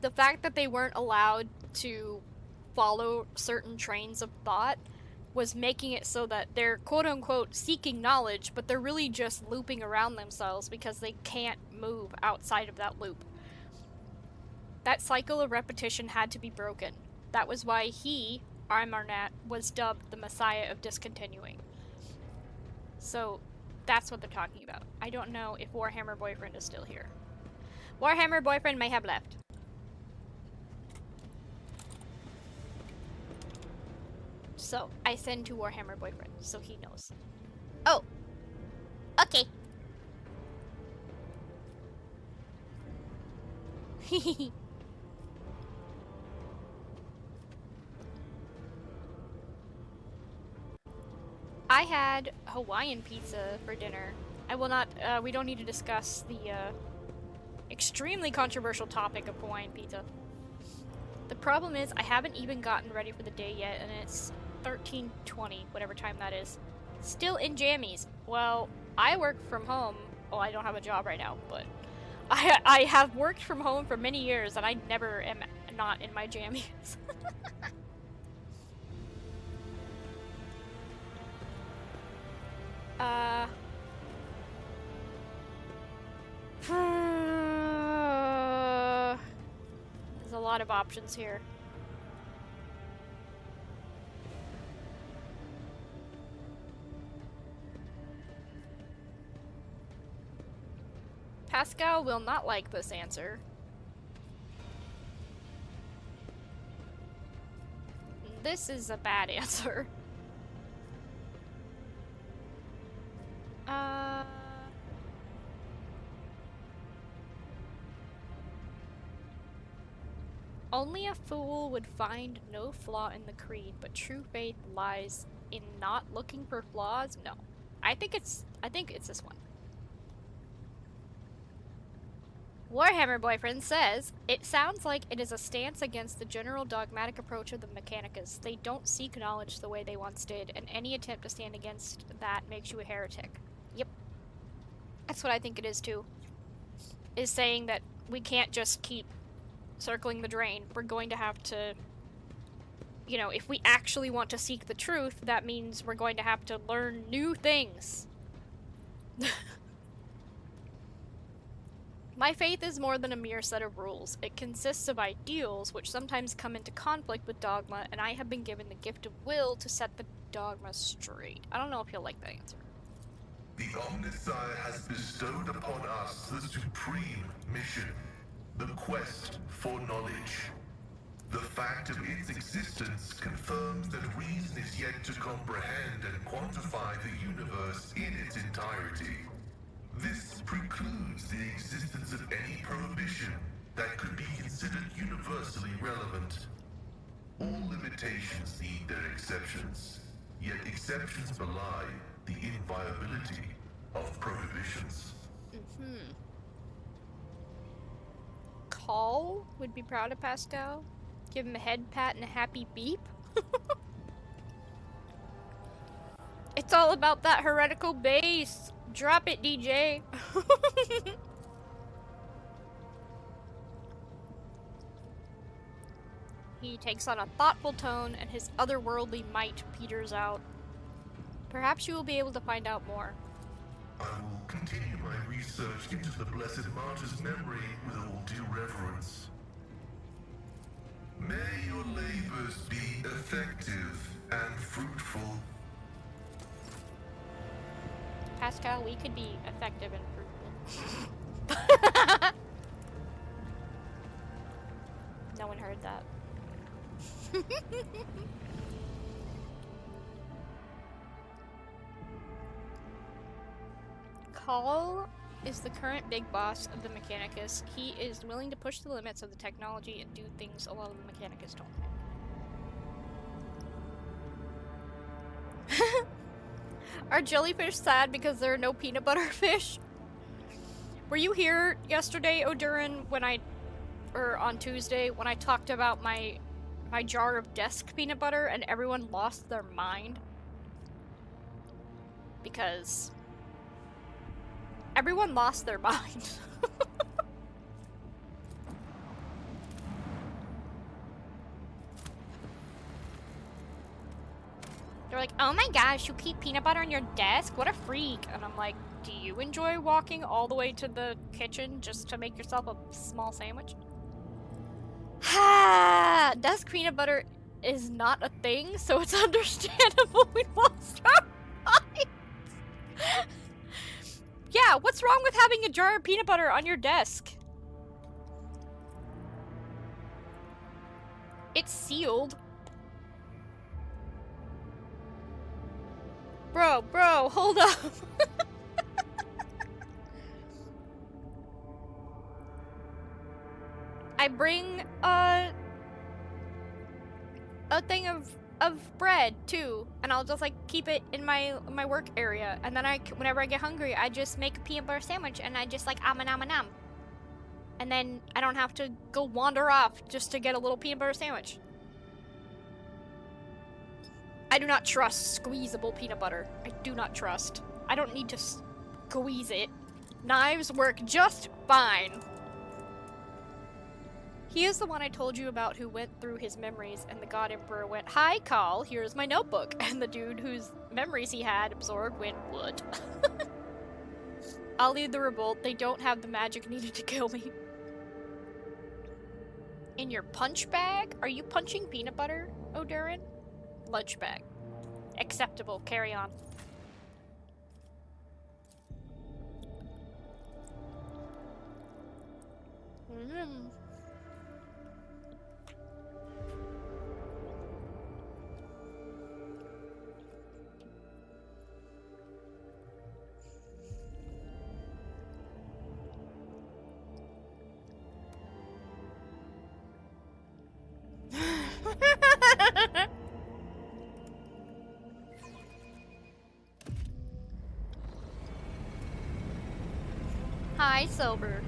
the fact that they weren't allowed to follow certain trains of thought was making it so that they're quote-unquote seeking knowledge, but they're really just looping around themselves because they can't move outside of that loop. That cycle of repetition had to be broken. That was why he, Amarnat, was dubbed the Messiah of Discontinuing. So that's what they're talking about. I don't know if Warhammer Boyfriend is still here. Warhammer Boyfriend may have left. So, I send to Warhammer Boyfriend, so he knows. Oh! Okay. Hehehe. I had Hawaiian pizza for dinner. I will not, we don't need to discuss the, extremely controversial topic of Hawaiian pizza. The problem is, I haven't even gotten ready for the day yet, and it's 13:20, whatever time that is. Still in jammies. Well, I work from home. Well, I don't have a job right now, but I have worked from home for many years, and I never am not in my jammies. There's a lot of options here. Pasqal will not like this answer. This is a bad answer. Only a fool would find no flaw in the creed, but true faith lies in not looking for flaws? No. I think it's this one. Warhammer Boyfriend says, it sounds like it is a stance against the general dogmatic approach of the Mechanicus. They don't seek knowledge the way they once did, and any attempt to stand against that makes you a heretic. Yep. That's what I think it is too. Is saying that we can't just keep circling the drain. We're going to have to, you know, if we actually want to seek the truth, that means we're going to have to learn new things. My faith is more than a mere set of rules. It consists of ideals, which sometimes come into conflict with dogma, and I have been given the gift of will to set the dogma straight. I don't know if you'll like that answer. The Omnissiah has bestowed upon us the supreme mission, the quest for knowledge. The fact of its existence confirms that reason is yet to comprehend and quantify the universe in its entirety. This precludes the existence of any prohibition that could be considered universally relevant. All limitations need their exceptions, yet exceptions belie the inviolability of prohibitions. Call would be proud of Pascal. Give him a head pat and a happy beep. It's all about that heretical bass. Drop it, DJ. He takes on a thoughtful tone and his otherworldly might peters out. Perhaps you will be able to find out more. I will continue my research into the Blessed Martyr's memory with all due reverence. May your labors be effective and fruitful. Pascal, we could be effective and fruitful. No one heard that. Call is the current big boss of the Mechanicus. He is willing to push the limits of the technology and do things a lot of the Mechanicus don't. Are jellyfish sad because there are no peanut butter fish? Were you here yesterday, Odurin, or on Tuesday, when I talked about my jar of desk peanut butter and everyone lost their mind? Because everyone lost their mind. They're like, oh my gosh, you keep peanut butter on your desk? What a freak. And I'm like, do you enjoy walking all the way to the kitchen just to make yourself a small sandwich? Ha! Desk peanut butter is not a thing, so it's understandable we lost our minds. Yeah, what's wrong with having a jar of peanut butter on your desk? It's sealed. Bro, hold up. I bring a thing of bread too, and I'll just like keep it in my work area, and then whenever I get hungry, I just make a peanut butter sandwich, and I just like nom, and then I don't have to go wander off just to get a little peanut butter sandwich. I do not trust squeezable peanut butter. I do not trust. I don't need to squeeze it. Knives work just fine. He is the one I told you about who went through his memories, and the God Emperor went, "Hi, Call, here's my notebook." And the dude whose memories he had absorbed went, "What?" I'll lead the revolt. They don't have the magic needed to kill me. In your punch bag? Are you punching peanut butter, Odurin? Lunch bag. Acceptable. Carry on. Hi, Silver.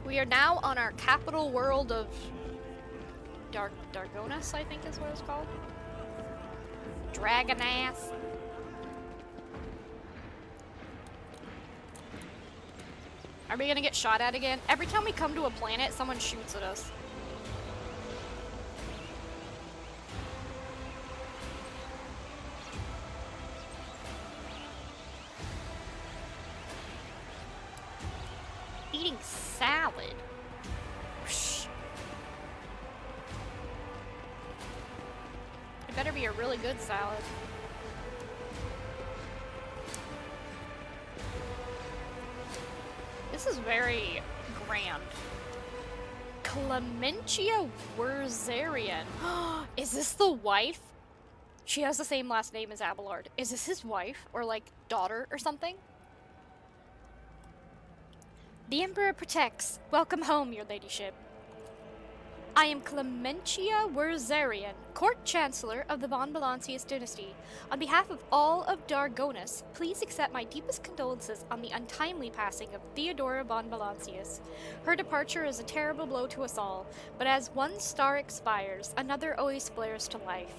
We are now on our capital world of Dargonus, I think is what it's called. Dragon ass. Are we gonna get shot at again? Every time we come to a planet, someone shoots at us. Eating salad. Whoosh. It better be a really good salad. This is very grand. Clementia Wurzarian. Is this the wife? She has the same last name as Abelard. Is this his wife? Or like daughter or something? The Emperor protects. Welcome home, your ladyship. I am Clementia Wurzarian, Court Chancellor of the Von Valancius dynasty. On behalf of all of Dargonus, please accept my deepest condolences on the untimely passing of Theodora von Valancius. Her departure is a terrible blow to us all, but as one star expires, another always flares to life.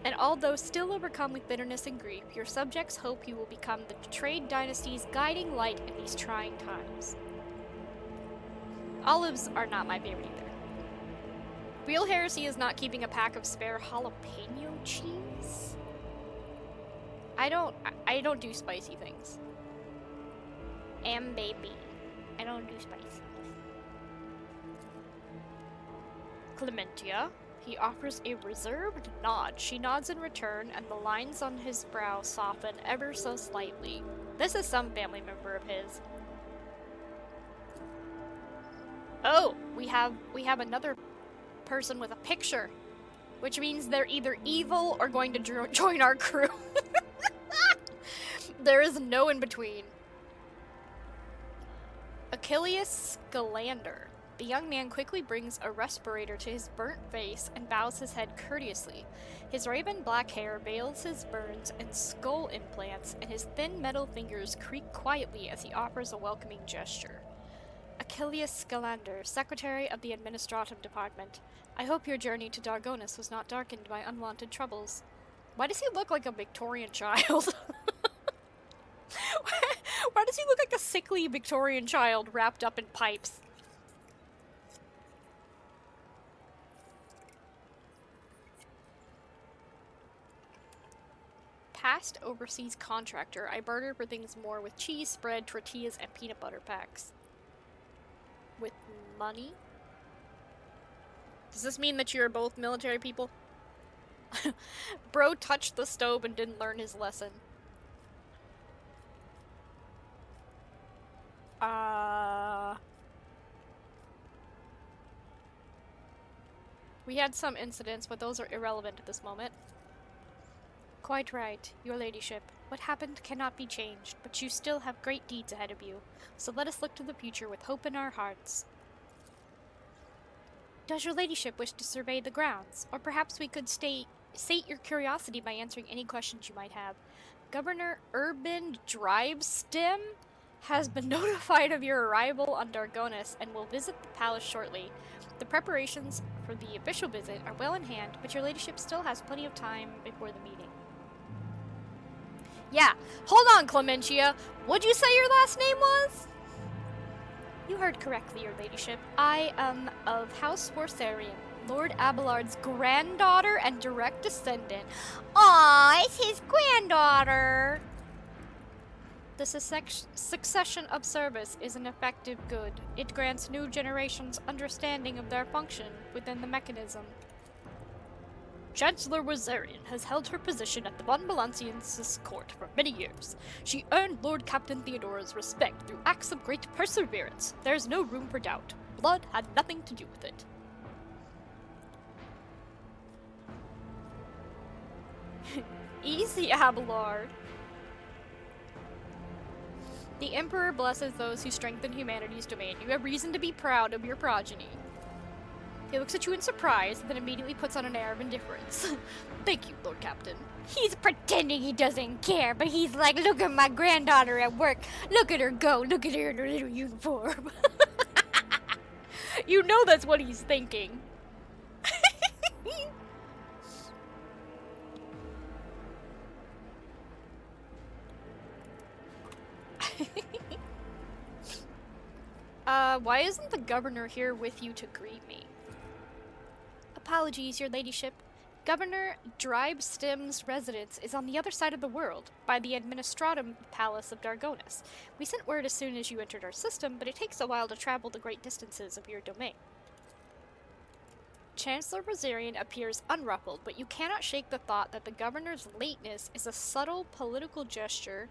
And although still overcome with bitterness and grief, your subjects hope you will become the betrayed dynasty's guiding light in these trying times. Olives are not my favorite either. Real Heresy is not keeping a pack of spare jalapeno cheese. I don't do spicy things. Baby, I don't do spicy. Clementia. He offers a reserved nod. She nods in return, and the lines on his brow soften ever so slightly. This is some family member of his. Oh, we have another person with a picture, which means they're either evil or going to join our crew. There is no in between. Achilles Scalander. The young man quickly brings a respirator to his burnt face and bows his head courteously. His raven black hair veils his burns and skull implants, and his thin metal fingers creak quietly as he offers a welcoming gesture. Achilles Scalander, Secretary of the Administratum Department. I hope your journey to Dargonus was not darkened by unwanted troubles. Why does he look like a Victorian child? Why does he look like a sickly Victorian child wrapped up in pipes? Past overseas contractor. I barter for things more with cheese, spread, tortillas, and peanut butter packs. With money? Does this mean that you're both military people? Bro touched the stove and didn't learn his lesson. We had some incidents, but those are irrelevant at this moment. Quite right, your ladyship. What happened cannot be changed, but you still have great deeds ahead of you, so let us look to the future with hope in our hearts. Does your ladyship wish to survey the grounds? Or perhaps we could sate your curiosity by answering any questions you might have. Governor Urban Drivestim has been notified of your arrival on Dargonus and will visit the palace shortly. The preparations for the official visit are well in hand, but your ladyship still has plenty of time before the meeting. Yeah, hold on, Clementia. What'd you say your last name was? You heard correctly, your ladyship. I am of House Worsarian, Lord Abelard's granddaughter and direct descendant. Aw, it's his granddaughter! The succession of service is an effective good. It grants new generations understanding of their function within the mechanism. Chancellor Wurzarian has held her position at the Von Valancius' court for many years. She earned Lord Captain Theodora's respect through acts of great perseverance. There's no room for doubt. Blood had nothing to do with it. Easy, Abelard. The Emperor blesses those who strengthen humanity's domain. You have reason to be proud of your progeny. He looks at you in surprise, and then immediately puts on an air of indifference. Thank you, Lord Captain. He's pretending he doesn't care, but he's like, look at my granddaughter at work. Look at her go. Look at her in her little uniform. You know that's what he's thinking. Why isn't the governor here with you to greet me? Apologies, your ladyship. Governor Drivestim's residence is on the other side of the world, by the Administratum Palace of Dargonus. We sent word as soon as you entered our system, but it takes a while to travel the great distances of your domain. Chancellor Wurzarian appears unruffled, but you cannot shake the thought that the governor's lateness is a subtle political gesture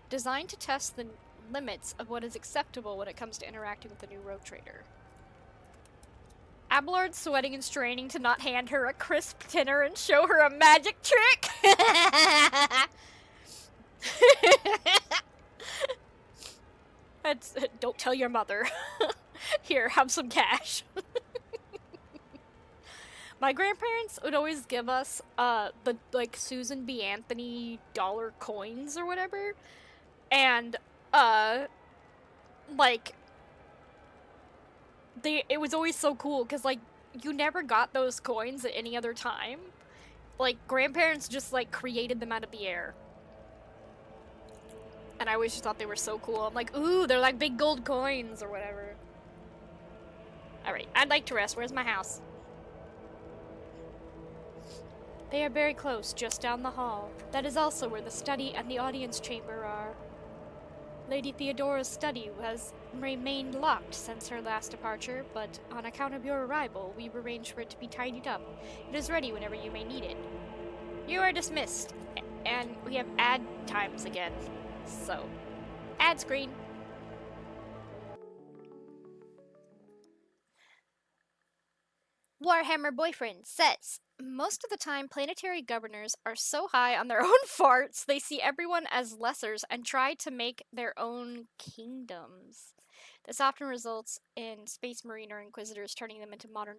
designed to test the limits of what is acceptable when it comes to interacting with a new rogue trader. Abelard's sweating and straining to not hand her a crisp dinner and show her a magic trick. Don't tell your mother. Here, have some cash. My grandparents would always give us the like Susan B. Anthony dollar coins or whatever, and like it was always so cool because like you never got those coins at any other time. Like grandparents just like created them out of the air. And I always just thought they were so cool. I'm like, ooh, they're like big gold coins or whatever. Alright, I'd like to rest. Where's my house? They are very close, just down the hall. That is also where the study and the audience chamber are. Lady Theodora's study has remained locked since her last departure, but on account of your arrival, we've arranged for it to be tidied up. It is ready whenever you may need it. You are dismissed, and we have ad times again. So, ad screen. Warhammer Boyfriend says, most of the time planetary governors are so high on their own farts they see everyone as lessers and try to make their own kingdoms. This often results in Space Marine or Inquisitors turning them into modern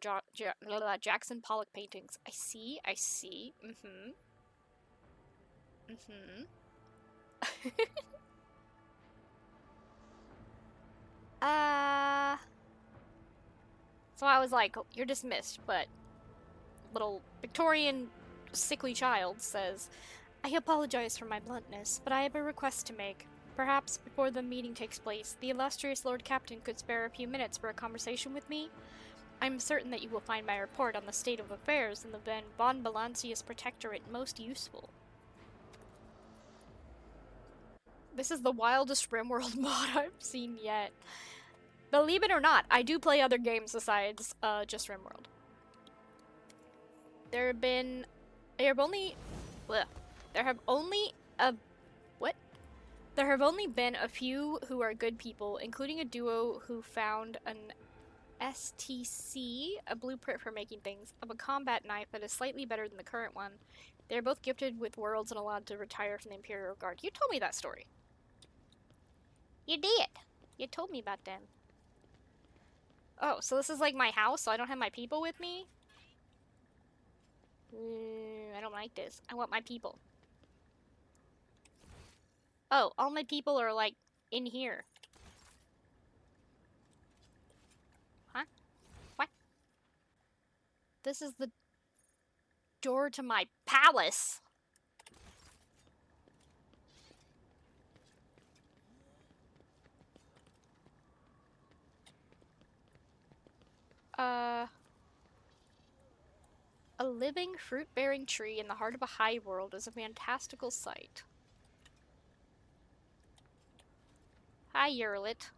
Jackson Pollock paintings. I see. Mm-hmm. So I was like, you're dismissed, but little Victorian sickly child says, I apologize for my bluntness, but I have a request to make. Perhaps before the meeting takes place, the illustrious Lord Captain could spare a few minutes for a conversation with me. I'm certain that you will find my report on the state of affairs in the Von Balancius Protectorate most useful. This is the wildest RimWorld mod I've seen yet. Believe it or not, I do play other games besides just RimWorld. There have only been a few who are good people, including a duo who found an STC, a blueprint for making things, of a combat knife that is slightly better than the current one. They're both gifted with worlds and allowed to retire from the Imperial Guard. You told me that story. You did. You told me about them. Oh, so this is like my house, so I don't have my people with me? I don't like this. I want my people. Oh, all my people are like in here. Huh? What? This is the door to my palace. A living, fruit-bearing tree in the heart of a high world is a fantastical sight. Hi, Yerlit.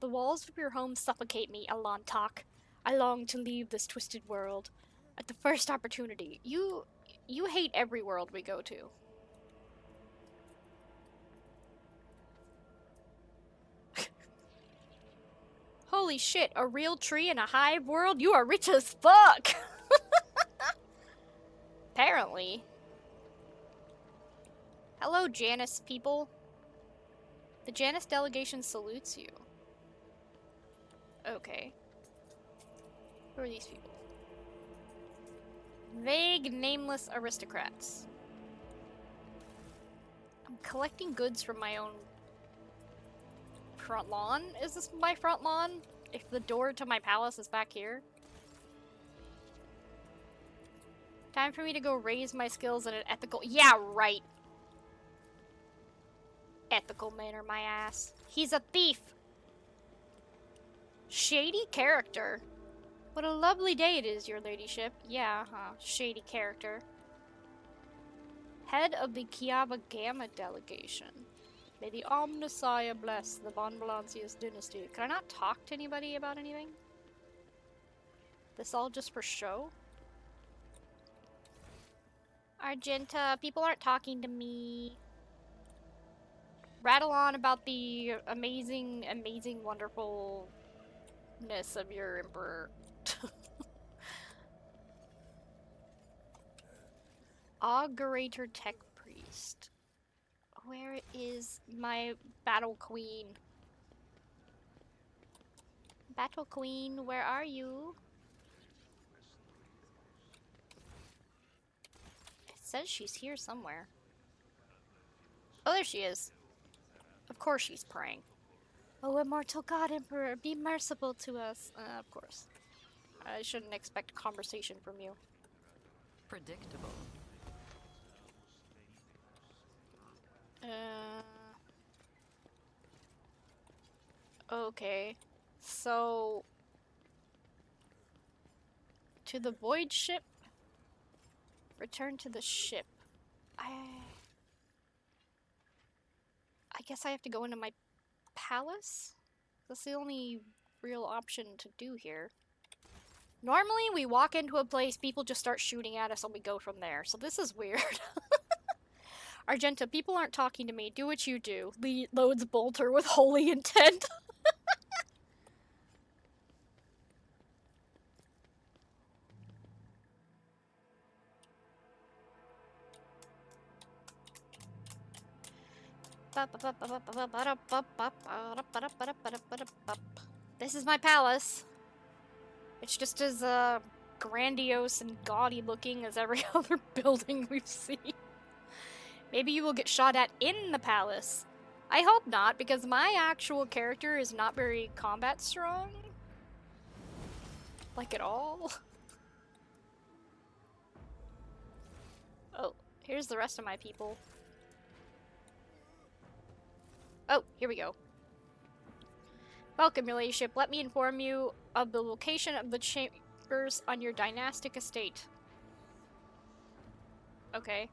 The walls of your home suffocate me, Alantok. I long to leave this twisted world. At the first opportunity. You hate every world we go to. Holy shit, a real tree in a hive world? You are rich as fuck! Apparently. Hello, Janus people. The Janus delegation salutes you. Okay. Who are these people? Vague, nameless aristocrats. I'm collecting goods from my own front lawn? Is this my front lawn? If the door to my palace is back here? Time for me to go raise my skills in an ethical— Yeah, right! Ethical manner, my ass. He's a thief! Shady character. What a lovely day it is, your ladyship. Yeah, shady character. Head of the Kiava Gamma delegation. May the Omnissiah bless the Von Balancius dynasty. Can I not talk to anybody about anything? This all just for show? Argenta, people aren't talking to me. rattle on about the amazing, wonderfulness of your emperor. Augurator Tech Priest. Where is my battle queen? Battle queen, where are you? It says she's here somewhere. Oh, there she is. Of course she's praying. Oh, immortal god emperor, be merciful to us. Of course. I shouldn't expect a conversation from you. Predictable. Okay. So... to the void ship? Return to the ship. I guess I have to go into my palace? That's the only real option to do here. Normally, we walk into a place, people just start shooting at us, and we go from there. So this is weird. Argenta, people aren't talking to me. Do what you do. Loads Bolter with holy intent. This is my palace. It's just as grandiose and gaudy looking as every other building we've seen. Maybe you will get shot at in the palace. I hope not, because my actual character is not very combat strong. Like at all. Oh, here's the rest of my people. Oh, here we go. Welcome, your ladyship. Let me inform you of the location of the chambers on your dynastic estate. Okay.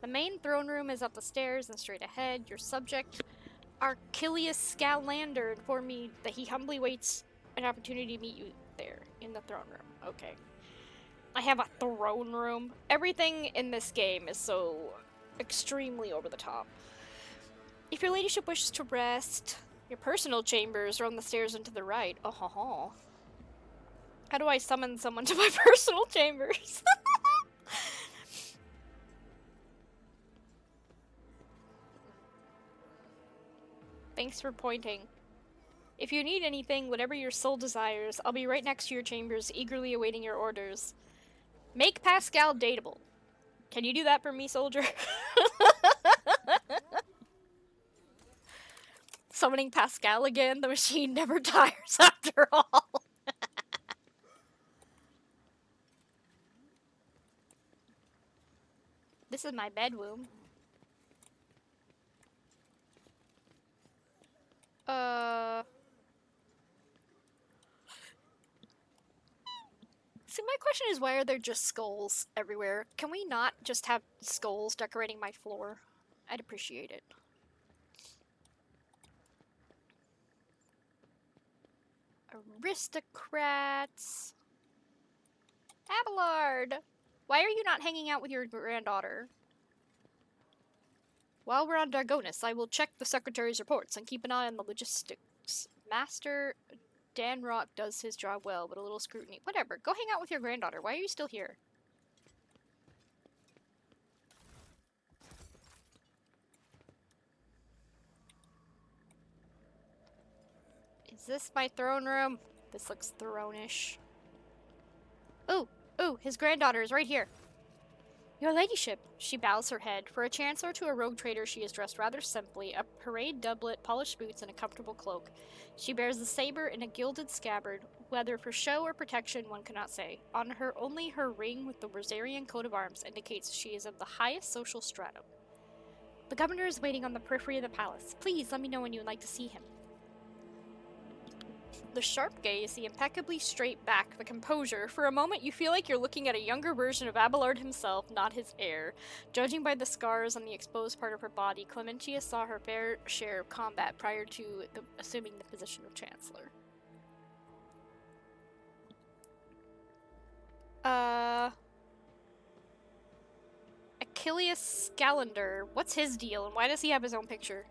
The main throne room is up the stairs and straight ahead. Your subject, Archilius Scalander, informed me that he humbly waits an opportunity to meet you there, in the throne room. Okay. I have a throne room. Everything in this game is so extremely over the top. If your ladyship wishes to rest, your personal chambers are on the stairs and to the right. Oh, ho, ho. How do I summon someone to my personal chambers? Thanks for pointing. If you need anything, whatever your soul desires, I'll be right next to your chambers, eagerly awaiting your orders. Make Pasqal dateable. Can you do that for me, soldier? Summoning Pasqal again? The machine never tires after all. This is my bedroom. See, my question is, why are there just skulls everywhere? Can we not just have skulls decorating my floor? I'd appreciate it. Aristocrats. Abelard! Why are you not hanging out with your granddaughter? While we're on Dargonus, I will check the secretary's reports and keep an eye on the logistics. Master Danrock does his job well, but a little scrutiny. Whatever, go hang out with your granddaughter. Why are you still here? Is this my throne room? This looks throne-ish. Ooh, his granddaughter is right here. Your ladyship. She bows her head. For a chancellor to a rogue trader, she is dressed rather simply, a parade doublet, polished boots, and a comfortable cloak. She bears the saber in a gilded scabbard, whether for show or protection one cannot say. On her, only her ring with the Rosarian coat of arms indicates she is of the highest social stratum. The governor is waiting on the periphery of the palace. Please let me know when you would like to see him. The sharp gaze, the impeccably straight back, the composure. For a moment, you feel like you're looking at a younger version of Abelard himself, not his heir. Judging by the scars on the exposed part of her body, Clementia saw her fair share of combat prior to assuming the position of chancellor. A Achilles Scalander. What's his deal, and why does he have his own picture?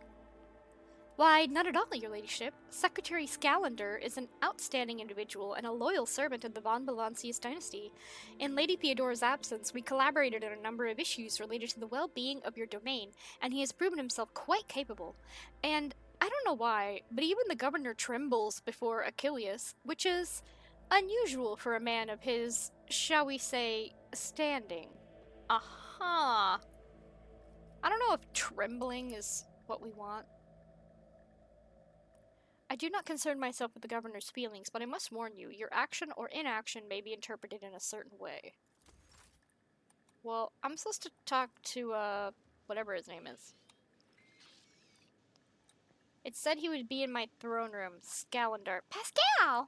Why, not at all, your ladyship. Secretary Scalander is an outstanding individual and a loyal servant of the von Valancius dynasty. In Lady Theodora's absence, we collaborated on a number of issues related to the well-being of your domain, and he has proven himself quite capable. And I don't know why, but even the governor trembles before Achilles, which is unusual for a man of his, shall we say, standing. Aha. I don't know if trembling is what we want. I do not concern myself with the governor's feelings, but I must warn you, your action or inaction may be interpreted in a certain way. Well, I'm supposed to talk to, whatever his name is. It said he would be in my throne room. Scalander. Pasqal!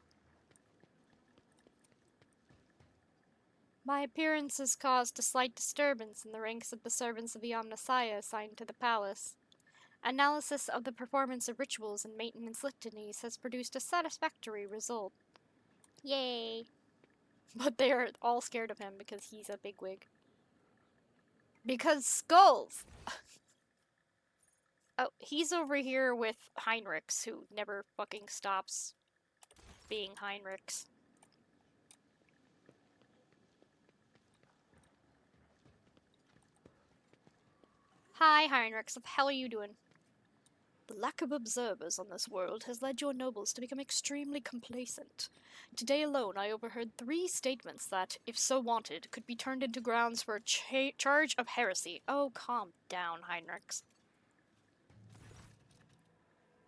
My appearance has caused a slight disturbance in the ranks of the servants of the Omnissiah assigned to the palace. Analysis of the performance of rituals and maintenance litanies has produced a satisfactory result. Yay! But they are all scared of him because he's a bigwig. Because skulls! Oh, he's over here with Heinrichs, who never fucking stops being Heinrichs. Hi, Heinrichs. What the hell are you doing? The lack of observers on this world has led your nobles to become extremely complacent. Today alone I overheard 3 statements that, if so wanted, could be turned into grounds for a charge of heresy. Oh, calm down, Heinrichs.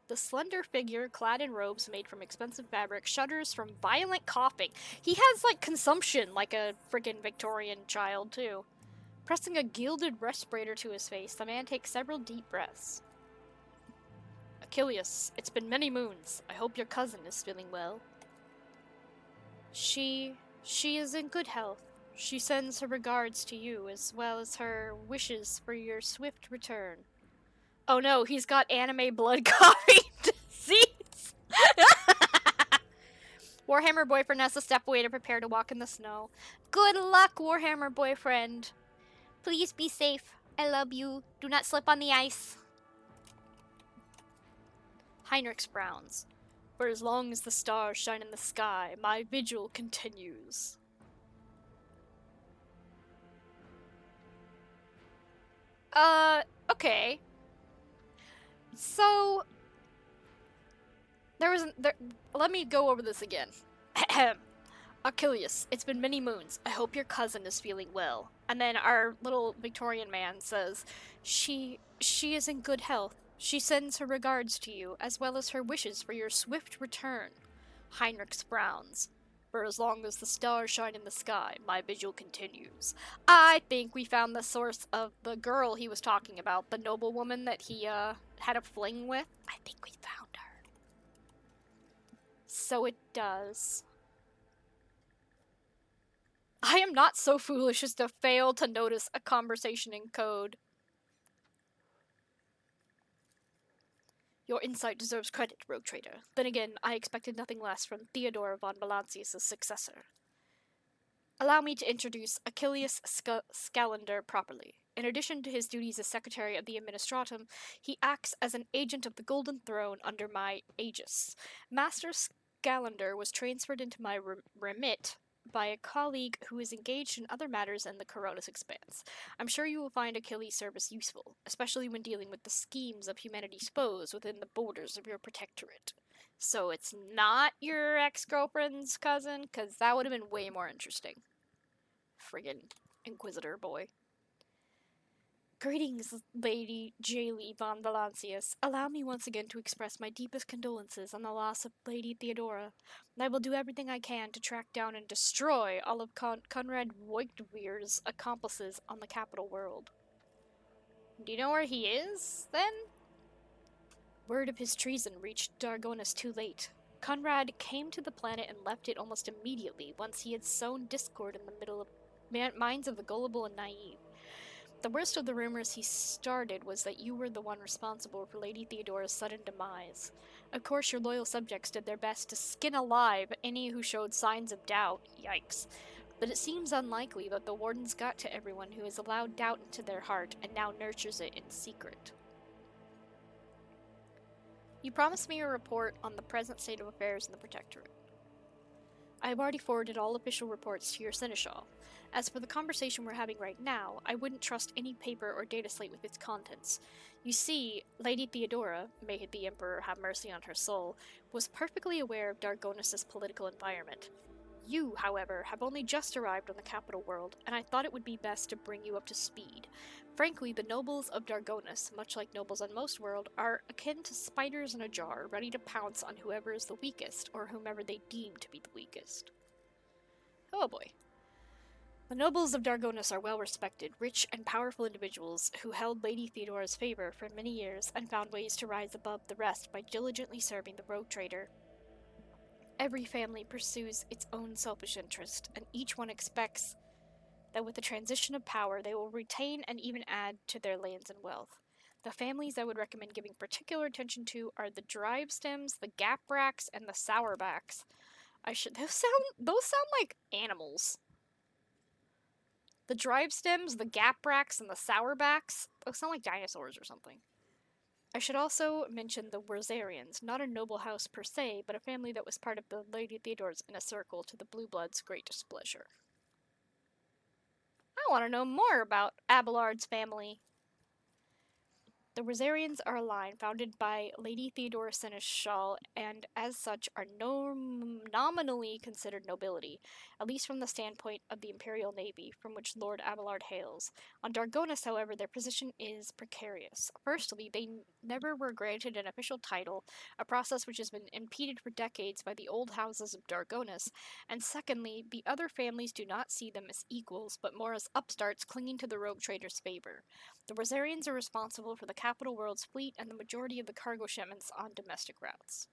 The slender figure, clad in robes made from expensive fabric, shudders from violent coughing. He has, like, consumption, like a friggin' Victorian child, too. Pressing a gilded respirator to his face, the man takes several deep breaths. Achilles, it's been many moons. I hope your cousin is feeling well. She is in good health. She sends her regards to you, as well as her wishes for your swift return. Oh no, he's got anime blood coughing disease! Warhammer boyfriend has to step away to prepare to walk in the snow. Good luck, Warhammer boyfriend. Please be safe. I love you. Do not slip on the ice. Heinrichs frowns. For as long as the stars shine in the sky, my vigil continues. Okay. So, let me go over this again. Achilles, it's been many moons. I hope your cousin is feeling well. And then our little Victorian man says, She is in good health. She sends her regards to you, as well as her wishes for your swift return. Heinrichs frowns. For as long as the stars shine in the sky, my vigil continues. I think we found the source of the girl he was talking about, the noblewoman that he, had a fling with. I think we found her. So it does. I am not so foolish as to fail to notice a conversation in code. Your insight deserves credit, rogue trader. Then again, I expected nothing less from Theodora von Valancius' successor. Allow me to introduce Achilles Scalander properly. In addition to his duties as Secretary of the Administratum, he acts as an agent of the Golden Throne under my aegis. Master Scalander was transferred into my remit by a colleague who is engaged in other matters in the Coronis Expanse. I'm sure you will find Achilles' service useful, especially when dealing with the schemes of humanity's foes within the borders of your protectorate. So it's not your ex-girlfriend's cousin, because that would have been way more interesting. Friggin' Inquisitor boy. Greetings, Lady Jaylee von Valancius. Allow me once again to express my deepest condolences on the loss of Lady Theodora. I will do everything I can to track down and destroy all of Conrad Voigtweir's accomplices on the capital world. Do you know where he is, then? Word of his treason reached Dargonus too late. Conrad came to the planet and left it almost immediately once he had sown discord in the middle of minds of the gullible and naive. The worst of the rumors he started was that you were the one responsible for Lady Theodora's sudden demise. Of course, your loyal subjects did their best to skin alive any who showed signs of doubt. Yikes. But it seems unlikely that the wardens got to everyone who has allowed doubt into their heart and now nurtures it in secret. You promised me a report on the present state of affairs in the Protectorate. I have already forwarded all official reports to your Seneschal. As for the conversation we're having right now, I wouldn't trust any paper or data slate with its contents. You see, Lady Theodora, may the Emperor have mercy on her soul, was perfectly aware of Dargonus' political environment. You, however, have only just arrived on the capital world, and I thought it would be best to bring you up to speed. Frankly, the nobles of Dargonus, much like nobles on most world, are akin to spiders in a jar, ready to pounce on whoever is the weakest, or whomever they deem to be the weakest. Oh boy. The nobles of Dargonus are well-respected, rich, and powerful individuals who held Lady Theodora's favor for many years and found ways to rise above the rest by diligently serving the rogue trader. Every family pursues its own selfish interest, and each one expects that with the transition of power they will retain and even add to their lands and wealth. The families I would recommend giving particular attention to are the Drivestems, the Gapracks, and the Sourbacks. Those sound like animals. The Drivestems, the Gapracks, and the Sourbacks, those sound like dinosaurs or something. I should also mention the Rosarians, not a noble house per se, but a family that was part of the Lady Theodora's inner circle to the Blue Bloods' great displeasure. I want to know more about Abelard's family. The Rosarians are a line founded by Lady Theodora Seneschal, and as such are nominally considered nobility, at least from the standpoint of the Imperial Navy, from which Lord Abelard hails. On Dargonus, however, their position is precarious. Firstly, they never were granted an official title, a process which has been impeded for decades by the old houses of Dargonus, and secondly, the other families do not see them as equals, but more as upstarts clinging to the rogue trader's favor. The Rosarians are responsible for the capital world's fleet and the majority of the cargo shipments on domestic routes.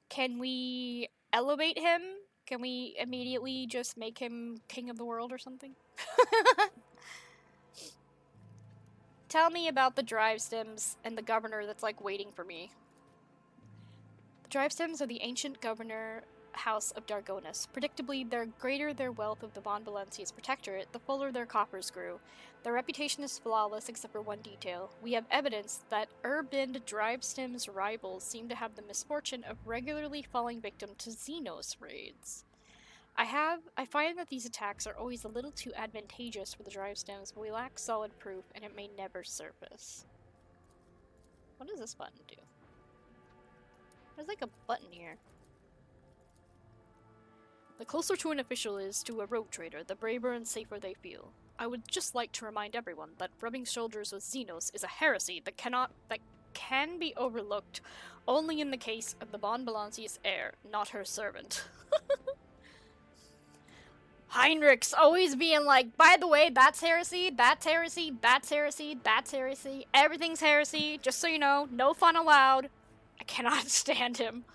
Can we elevate him? Can we immediately just make him king of the world or something? Tell me about the Drivestems and the governor that's like waiting for me. The Drivestems are the ancient governor house of Dargonus. Predictably, the greater their wealth of the Von Valencia's protectorate, the fuller their coffers grew. Their reputation is flawless except for one detail. We have evidence that Urban Drivestem's rivals seem to have the misfortune of regularly falling victim to Xenos raids. I find that these attacks are always a little too advantageous for the Drivestems, but we lack solid proof and it may never surface. What does this button do? There's like a button here. The closer to an official is to a rogue trader, the braver and safer they feel. I would just like to remind everyone that rubbing shoulders with Xenos is a heresy that can be overlooked only in the case of the Von Valencia's heir, not her servant. Heinrich's always being like, by the way, that's heresy, that's heresy, that's heresy, that's heresy, everything's heresy, just so you know, no fun allowed. I cannot stand him.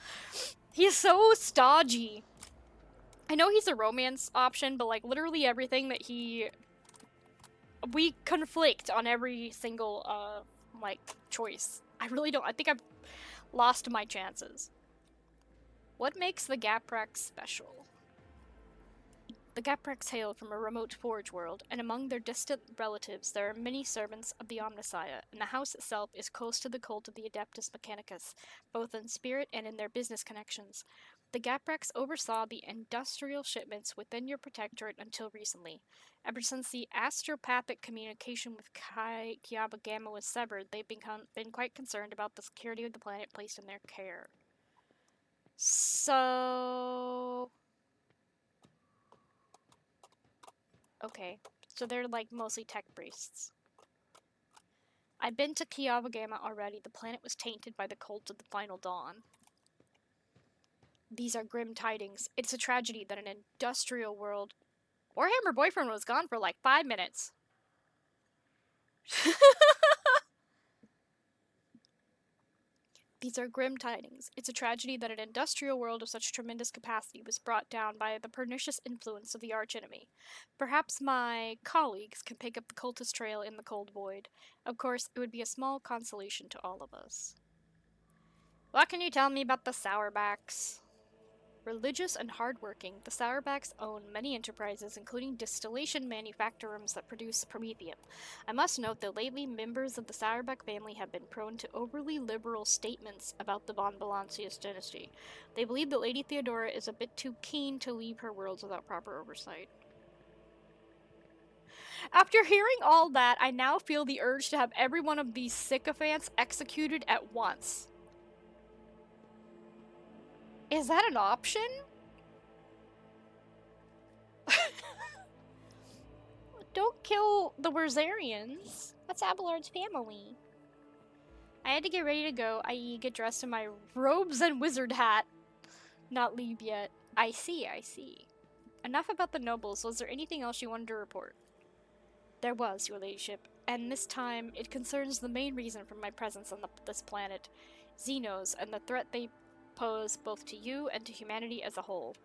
He's so stodgy. I know he's a romance option, but like literally everything that we conflict on every single like choice. I really don't. I think I've lost my chances. What makes the Gapracks special? The Gapracks hail from a remote forge world, and among their distant relatives there are many servants of the Omnissiah, and the house itself is close to the cult of the Adeptus Mechanicus, both in spirit and in their business connections. The Gapracks oversaw the industrial shipments within your protectorate until recently. Ever since the astropathic communication with Kiaba Gamma was severed, they've been quite concerned about the security of the planet placed in their care. So... okay, so they're like mostly tech priests. I've been to Kiava Gamma already. The planet was tainted by the cult of the Final Dawn. These are grim tidings. It's a tragedy that an industrial world... Warhammer Boyfriend was gone for like 5 minutes. These are grim tidings. It's a tragedy that an industrial world of such tremendous capacity was brought down by the pernicious influence of the archenemy. Perhaps my colleagues can pick up the cultist trail in the cold void. Of course, it would be a small consolation to all of us. What can you tell me about the Sourbacks? Religious and hardworking, the Sourbacks own many enterprises, including distillation manufactorums that produce promethium. I must note that lately members of the Sourback family have been prone to overly liberal statements about the von Valancius dynasty. They believe that Lady Theodora is a bit too keen to leave her worlds without proper oversight. After hearing all that, I now feel the urge to have every one of these sycophants executed at once. Is that an option? Don't kill the Werzarians. That's Abelard's family. I had to get ready to go, i.e. get dressed in my robes and wizard hat. Not leave yet. I see. Enough about the nobles. Was there anything else you wanted to report? There was, your ladyship, and this time it concerns the main reason for my presence on this planet, Xenos, and the threat they pose both to you and to humanity as a whole.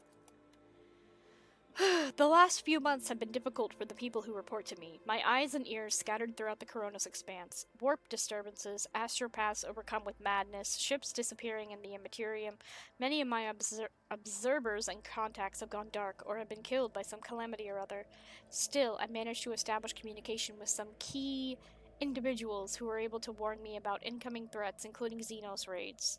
The last few months have been difficult for the people who report to me. My eyes and ears scattered throughout the Coronis expanse. Warp disturbances, astropaths overcome with madness, ships disappearing in the immaterium. Many of my observers and contacts have gone dark or have been killed by some calamity or other. Still, I managed to establish communication with some key individuals who were able to warn me about incoming threats, including Xenos raids.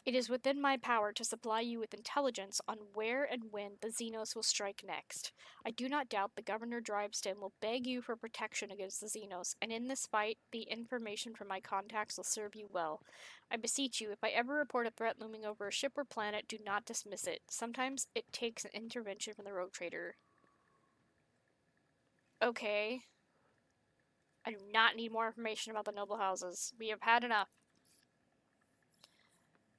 It is within my power to supply you with intelligence on where and when the Xenos will strike next. I do not doubt the Governor Driveston will beg you for protection against the Xenos, and in this fight, the information from my contacts will serve you well. I beseech you, if I ever report a threat looming over a ship or planet, do not dismiss it. Sometimes it takes an intervention from the rogue trader. Okay. I do not need more information about the noble houses. We have had enough.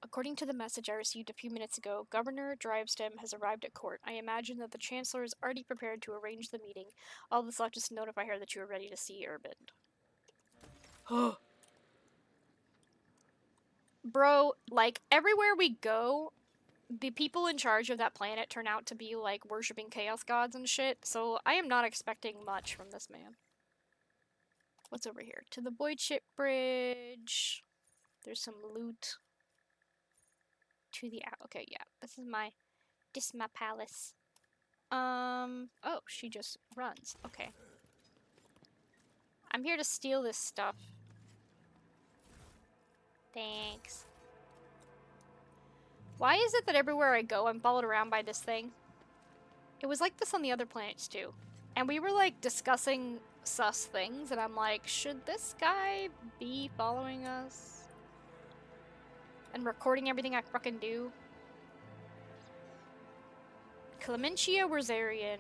According to the message I received a few minutes ago, Governor Drivestem has arrived at court. I imagine that the Chancellor is already prepared to arrange the meeting. All that's left is to notify her that you are ready to see Urban. Bro, like, everywhere we go, the people in charge of that planet turn out to be, like, worshipping chaos gods and shit, so I am not expecting much from this man. What's over here? To the Void Ship Bridge. There's some loot. To the okay, yeah. This is my palace. Oh, she just runs. Okay. I'm here to steal this stuff. Thanks. Why is it that everywhere I go, I'm followed around by this thing? It was like this on the other planets too. And we were like discussing sus things, and I'm like, should this guy be following us? And recording everything I fucking do? Clementia Werzarian.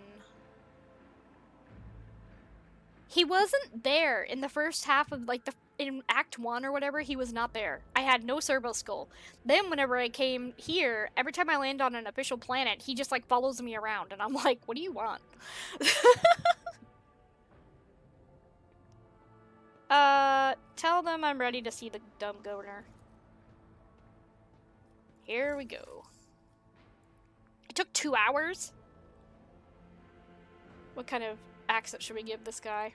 He wasn't there in the first half of, like, in Act 1 or whatever, he was not there. I had no Servo Skull. Then whenever I came here, every time I land on an official planet, he just, like, follows me around, and I'm like, what do you want? Tell them I'm ready to see the dumb governor. Here we go. It took 2 hours? What kind of accent should we give this guy?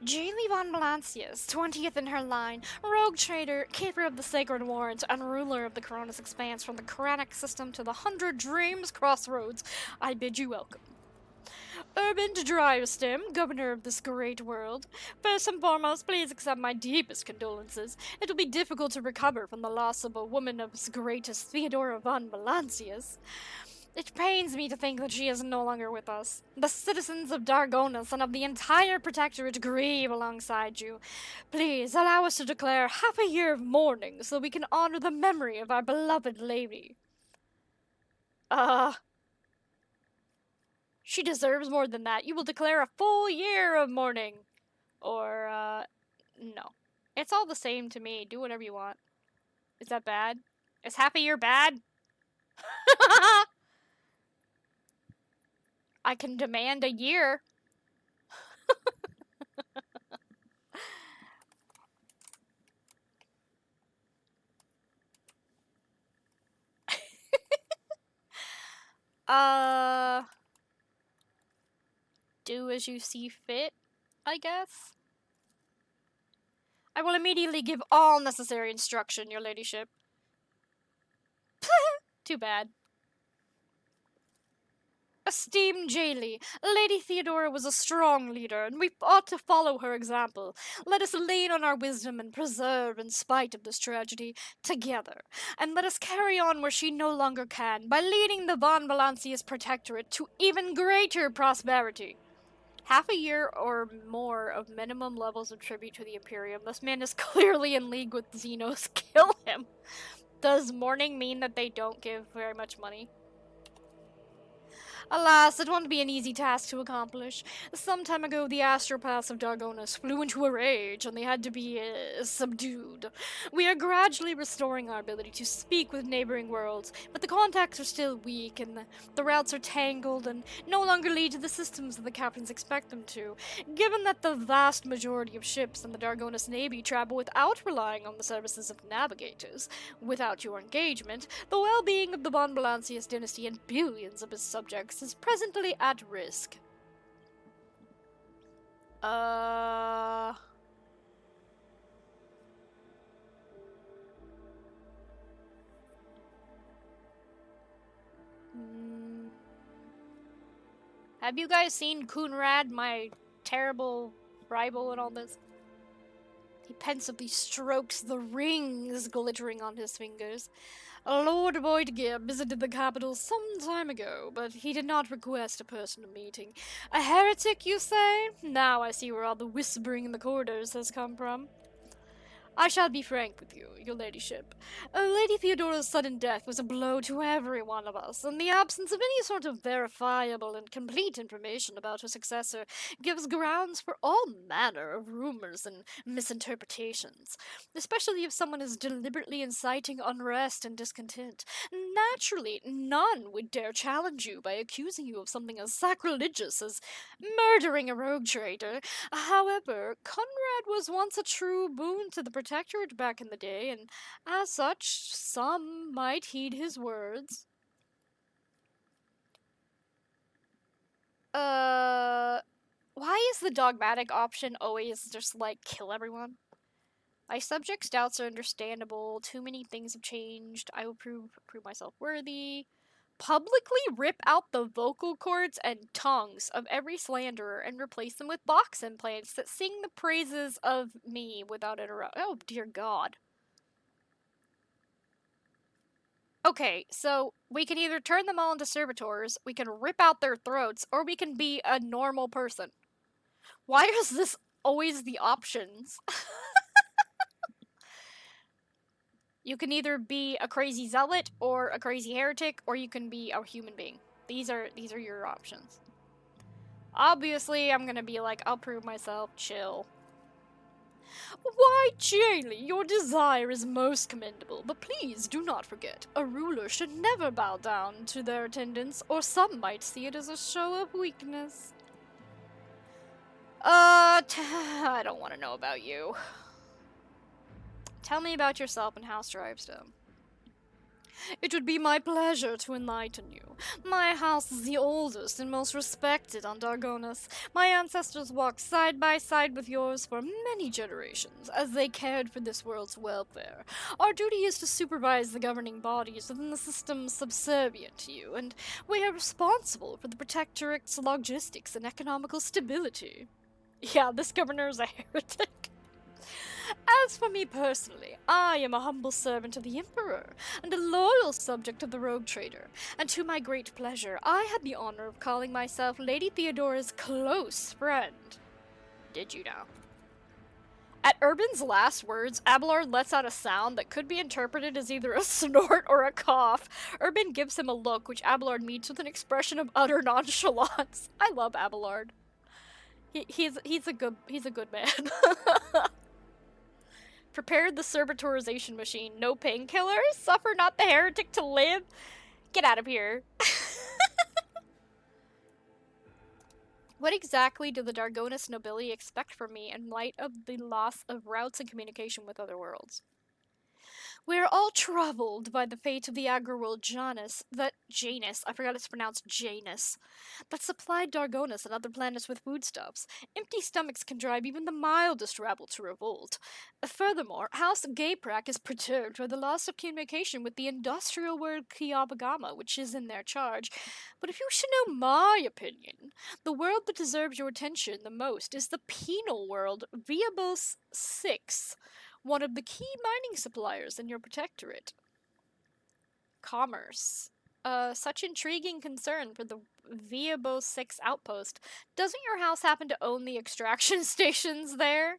Jaylee von Valancius, 20th in her line, rogue trader, keeper of the sacred warrants, and ruler of the Coronis expanse from the Koranic system to the 100 Dreams crossroads. I bid you welcome. Urban Drivestem, governor of this great world. First and foremost, please accept my deepest condolences. It will be difficult to recover from the loss of a woman as great as Theodora von Valancius. It pains me to think that she is no longer with us. The citizens of Dargonus and of the entire Protectorate grieve alongside you. Please allow us to declare half a year of mourning so we can honor the memory of our beloved lady. She deserves more than that. You will declare a full year of mourning. Or, no. It's all the same to me. Do whatever you want. Is that bad? Is half a year bad? I can demand a year. Do as you see fit, I guess. I will immediately give all necessary instruction, your ladyship. Too bad. Esteemed Jaylee, Lady Theodora was a strong leader, and we ought to follow her example. Let us lean on our wisdom and preserve in spite of this tragedy together, and let us carry on where she no longer can, by leading the Von Valancius Protectorate to even greater prosperity. Half a year or more of minimum levels of tribute to the Imperium. This man is clearly in league with Xenos. Kill him. Does mourning mean that they don't give very much money? Alas, it won't be an easy task to accomplish. Some time ago, the astropaths of Dargonus flew into a rage, and they had to be subdued. We are gradually restoring our ability to speak with neighboring worlds, but the contacts are still weak, and the routes are tangled and no longer lead to the systems that the captains expect them to. Given that the vast majority of ships in the Dargonus Navy travel without relying on the services of navigators, without your engagement, the well-being of the Von Valancius dynasty and billions of its subjects is presently at risk. Have you guys seen Kunrad, my terrible rival in all this? He pensively strokes the rings glittering on his fingers. Lord Voidgear visited the capital some time ago, but he did not request a personal meeting. A heretic, you say? Now I see where all the whispering in the corridors has come from. I shall be frank with you, your ladyship. Lady Theodora's sudden death was a blow to every one of us, and the absence of any sort of verifiable and complete information about her successor gives grounds for all manner of rumors and misinterpretations, especially if someone is deliberately inciting unrest and discontent. Naturally, none would dare challenge you by accusing you of something as sacrilegious as murdering a rogue trader. However, Conrad was once a true boon to the Protectorate back in the day, and as such, some might heed his words. Why is the dogmatic option always just like kill everyone? My subjects' doubts are understandable. Too many things have changed. I will prove myself worthy. Publicly rip out the vocal cords and tongues of every slanderer and replace them with box implants that sing the praises of me without interruption. Oh, dear God. Okay, so we can either turn them all into servitors, we can rip out their throats, or we can be a normal person. Why is this always the options? You can either be a crazy zealot or a crazy heretic, or you can be a human being. These are your options. Obviously, I'm gonna be like, I'll prove myself, chill. Why, Jaylee, your desire is most commendable, but please do not forget, a ruler should never bow down to their attendants, or some might see it as a show of weakness. I don't want to know about you. Tell me about yourself and House Drivestone. It would be my pleasure to enlighten you. My house is the oldest and most respected on Dargonus. My ancestors walked side by side with yours for many generations, as they cared for this world's welfare. Our duty is to supervise the governing bodies within the systems subservient to you, and we are responsible for the Protectorate's logistics and economical stability. Yeah, this governor is a heretic. As for me personally, I am a humble servant of the Emperor, and a loyal subject of the rogue trader, and to my great pleasure, I had the honor of calling myself Lady Theodora's close friend. Did you know? At Urban's last words, Abelard lets out a sound that could be interpreted as either a snort or a cough. Urban gives him a look, which Abelard meets with an expression of utter nonchalance. I love Abelard. He's a good man. Prepared the servitorization machine. No painkillers? Suffer not the heretic to live? Get out of here. What exactly do the Dargonus nobility expect from me in light of the loss of routes and communication with other worlds? We are all troubled by the fate of the agri-world I forgot it's pronounced Janus, that supplied Dargonus and other planets with foodstuffs. Empty stomachs can drive even the mildest rabble to revolt. Furthermore, House Gayprak is perturbed by the loss of communication with the industrial world Kiabagama, which is in their charge. But if you should know my opinion, the world that deserves your attention the most is the penal world, Viabos 6. One of the key mining suppliers in your protectorate. Commerce. Such intriguing concern for the Viabo 6 outpost. Doesn't your house happen to own the extraction stations there?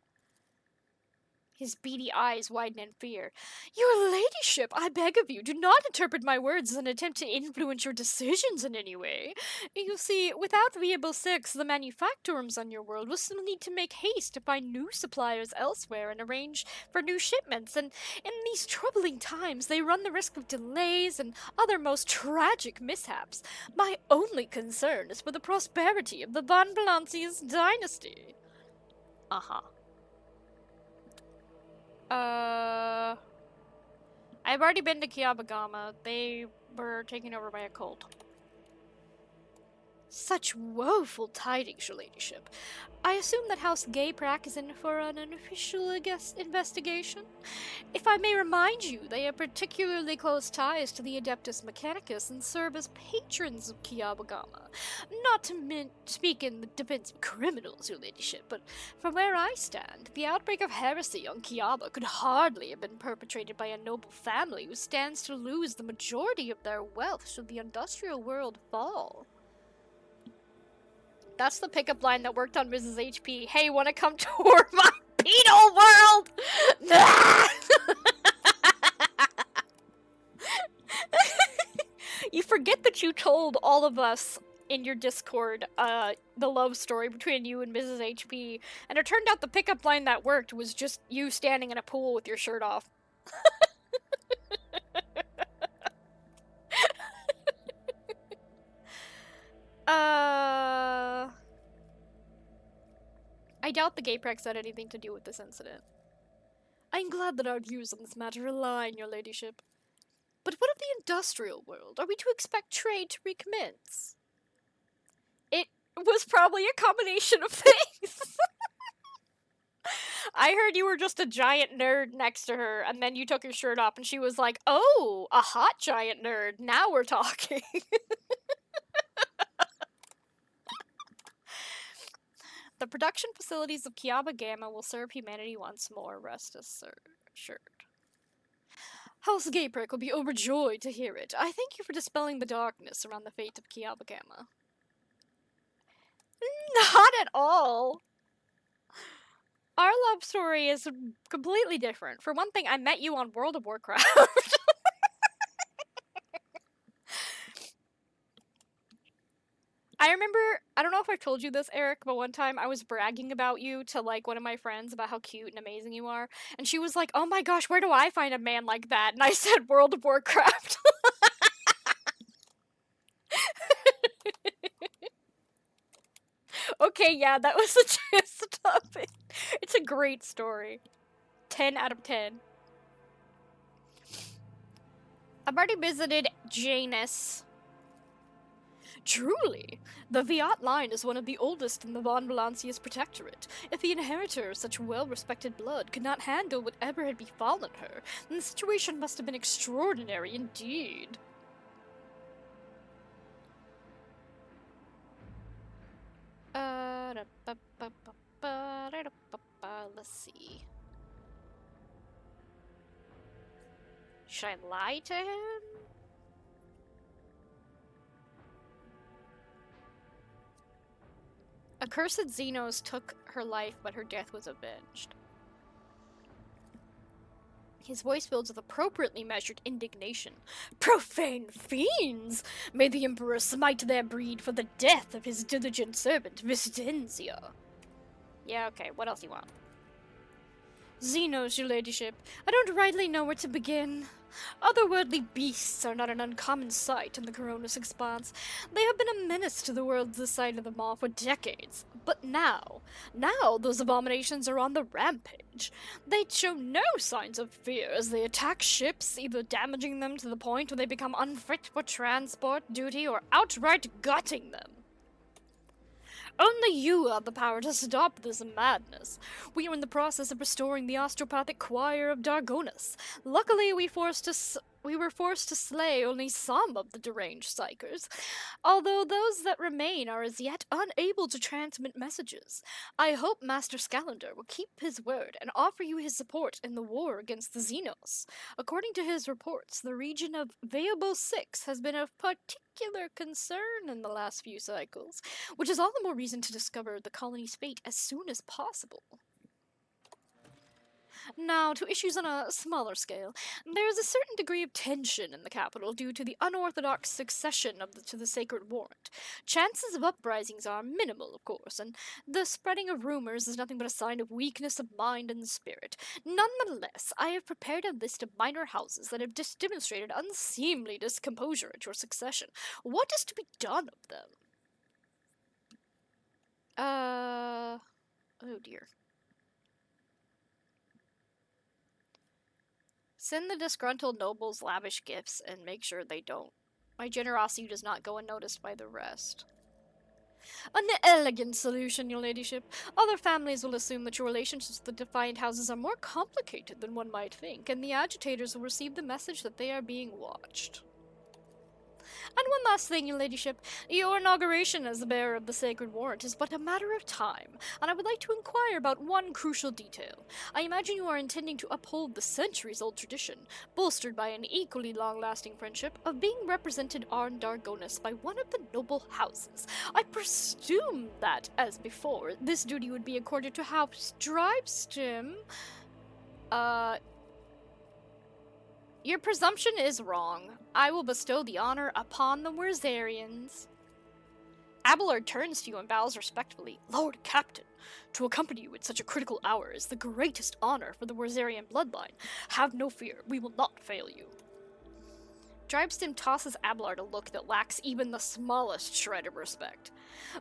His beady eyes widen in fear. Your ladyship, I beg of you, do not interpret my words as an attempt to influence your decisions in any way. You see, without Viable 6, the manufacturers on your world will still need to make haste to find new suppliers elsewhere and arrange for new shipments, and in these troubling times, they run the risk of delays and other most tragic mishaps. My only concern is for the prosperity of the Van Balancius dynasty. Uh-huh. I've already been to Kiabagama. They were taken over by a cult. Such woeful tidings, your ladyship. I assume that House Gayprak is in for an unofficial investigation? If I may remind you, they have particularly close ties to the Adeptus Mechanicus and serve as patrons of Kiabagama. Not to speak in the defense of criminals, your ladyship, but from where I stand, the outbreak of heresy on Kiaba could hardly have been perpetrated by a noble family who stands to lose the majority of their wealth should the industrial world fall. That's the pickup line that worked on Mrs. HP. Hey, wanna come tour my penal world? You forget that you told all of us in your Discord the love story between you and Mrs. HP, and it turned out the pickup line that worked was just you standing in a pool with your shirt off. I doubt the Gayprex had anything to do with this incident. I'm glad that our views on this matter align, your ladyship. But what of the industrial world? Are we to expect trade to recommence? It was probably a combination of things. I heard you were just a giant nerd next to her, and then you took your shirt off, and she was like, oh, a hot giant nerd. Now we're talking. The production facilities of Kiabagama will serve humanity once more, rest assured. House Gayprick will be overjoyed to hear it. I thank you for dispelling the darkness around the fate of Kiabagama. Not at all! Our love story is completely different. For one thing, I met you on World of Warcraft. I remember, I don't know if I've told you this, Eric, but one time I was bragging about you to, like, one of my friends about how cute and amazing you are, and she was like, oh my gosh, where do I find a man like that? And I said World of Warcraft. Okay, yeah, that was the gist of it. It's a great story. 10 out of 10. I've already visited Janus. Truly, the Viat line is one of the oldest in the Von Valancius Protectorate. If the inheritor of such well-respected blood could not handle whatever had befallen her, then the situation must have been extraordinary indeed. Let's see. Should I lie to him? Accursed Xenos took her life, but her death was avenged. His voice filled with appropriately measured indignation. Profane fiends! May the Emperor smite their breed for the death of his diligent servant, Visdenzia. Yeah, okay, what else do you want? Xenos, your ladyship, I don't rightly know where to begin. Otherworldly beasts are not an uncommon sight in the Coronis expanse. They have been a menace to the worlds this side of the Maw for decades. But now those abominations are on the rampage. They show no signs of fear as they attack ships, either damaging them to the point where they become unfit for transport duty or outright gutting them. Only you have the power to stop this madness. We are in the process of restoring the osteopathic choir of Dargonus. Luckily, we were forced to slay only some of the deranged psychers, although those that remain are as yet unable to transmit messages. I hope Master Scalander will keep his word and offer you his support in the war against the Xenos. According to his reports, the region of Veable 6 has been of particular concern in the last few cycles, which is all the more reason to discover the colony's fate as soon as possible. Now, to issues on a smaller scale, there is a certain degree of tension in the capital due to the unorthodox succession to the Sacred Warrant. Chances of uprisings are minimal, of course, and the spreading of rumors is nothing but a sign of weakness of mind and spirit. Nonetheless, I have prepared a list of minor houses that have demonstrated unseemly discomposure at your succession. What is to be done of them? Oh dear. Send the disgruntled nobles lavish gifts and make sure they don't. My generosity does not go unnoticed by the rest. An elegant solution, your ladyship. Other families will assume that your relationships with the Defiant houses are more complicated than one might think, and the agitators will receive the message that they are being watched. And one last thing, your ladyship. Your inauguration as the bearer of the Sacred Warrant is but a matter of time, and I would like to inquire about one crucial detail. I imagine you are intending to uphold the centuries-old tradition, bolstered by an equally long-lasting friendship, of being represented on Dargonus by one of the noble houses. I presume that, as before, this duty would be accorded to House Drivestim. Your presumption is wrong. I will bestow the honor upon the Wurzarians. Abelard turns to you and bows respectfully. Lord Captain, to accompany you at such a critical hour is the greatest honor for the Wurzarian bloodline. Have no fear, we will not fail you. Dribestim tosses Abelard a look that lacks even the smallest shred of respect.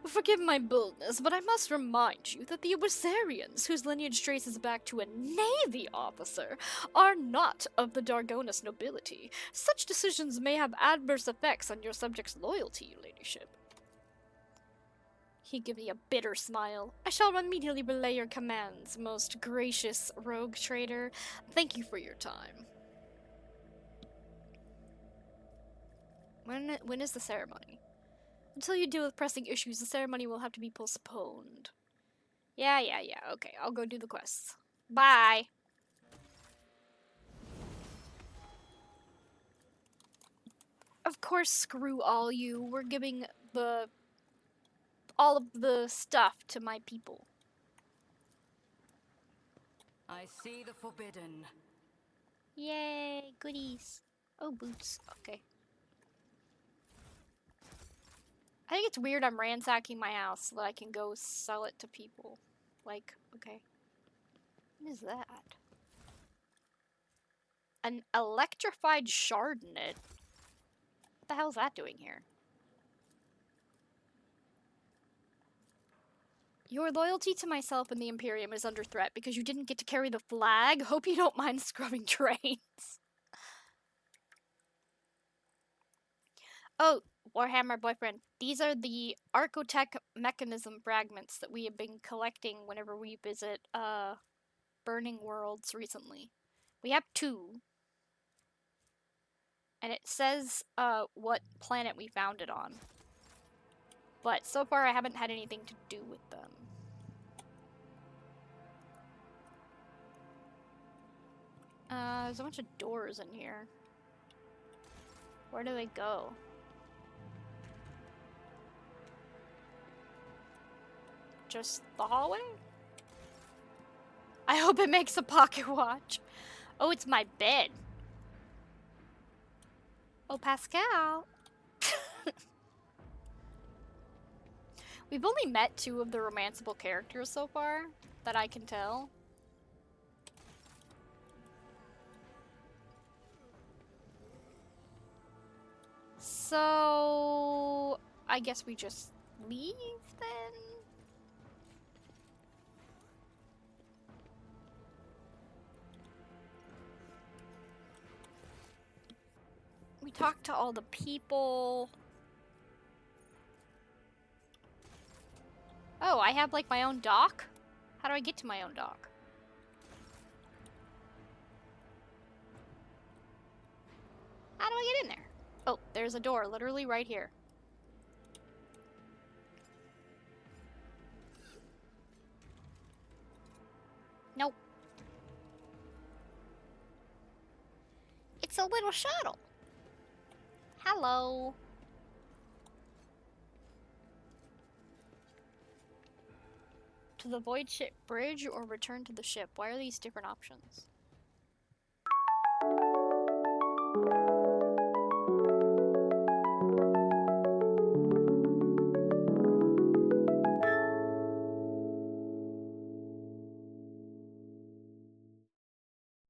Forgive my boldness, but I must remind you that the Wurzarians, whose lineage traces back to a navy officer, are not of the Dargonus nobility. Such decisions may have adverse effects on your subjects' loyalty, your ladyship. He gives me a bitter smile. I shall immediately relay your commands, most gracious rogue trader. Thank you for your time. When is the ceremony? Until you deal with pressing issues, the ceremony will have to be postponed. Yeah, okay, I'll go do the quests. Bye! Of course, screw all you. We're giving all of the stuff to my people. I see the forbidden. Yay, goodies. Oh, boots. Okay. I think it's weird I'm ransacking my house so that I can go sell it to people. Like, okay. What is that? An electrified shardnet? What the hell is that doing here? Your loyalty to myself and the Imperium is under threat because you didn't get to carry the flag. Hope you don't mind scrubbing trains. Oh, Warhammer boyfriend. These are the Archotech mechanism fragments that we have been collecting whenever we visit, Burning Worlds recently. We have 2. And it says, what planet we found it on. But so far I haven't had anything to do with them. There's a bunch of doors in here. Where do they go? Just the hallway? I hope it makes a pocket watch. Oh, it's my bed. Oh, Pasqal. We've only met 2 of the romanceable characters so far, that I can tell. So I guess we just leave then? We talked to all the people. Oh, I have like my own dock? How do I get to my own dock? How do I get in there? Oh, there's a door literally right here. Nope. It's a little shuttle. Hello. To the void ship bridge or return to the ship. Why are these different options?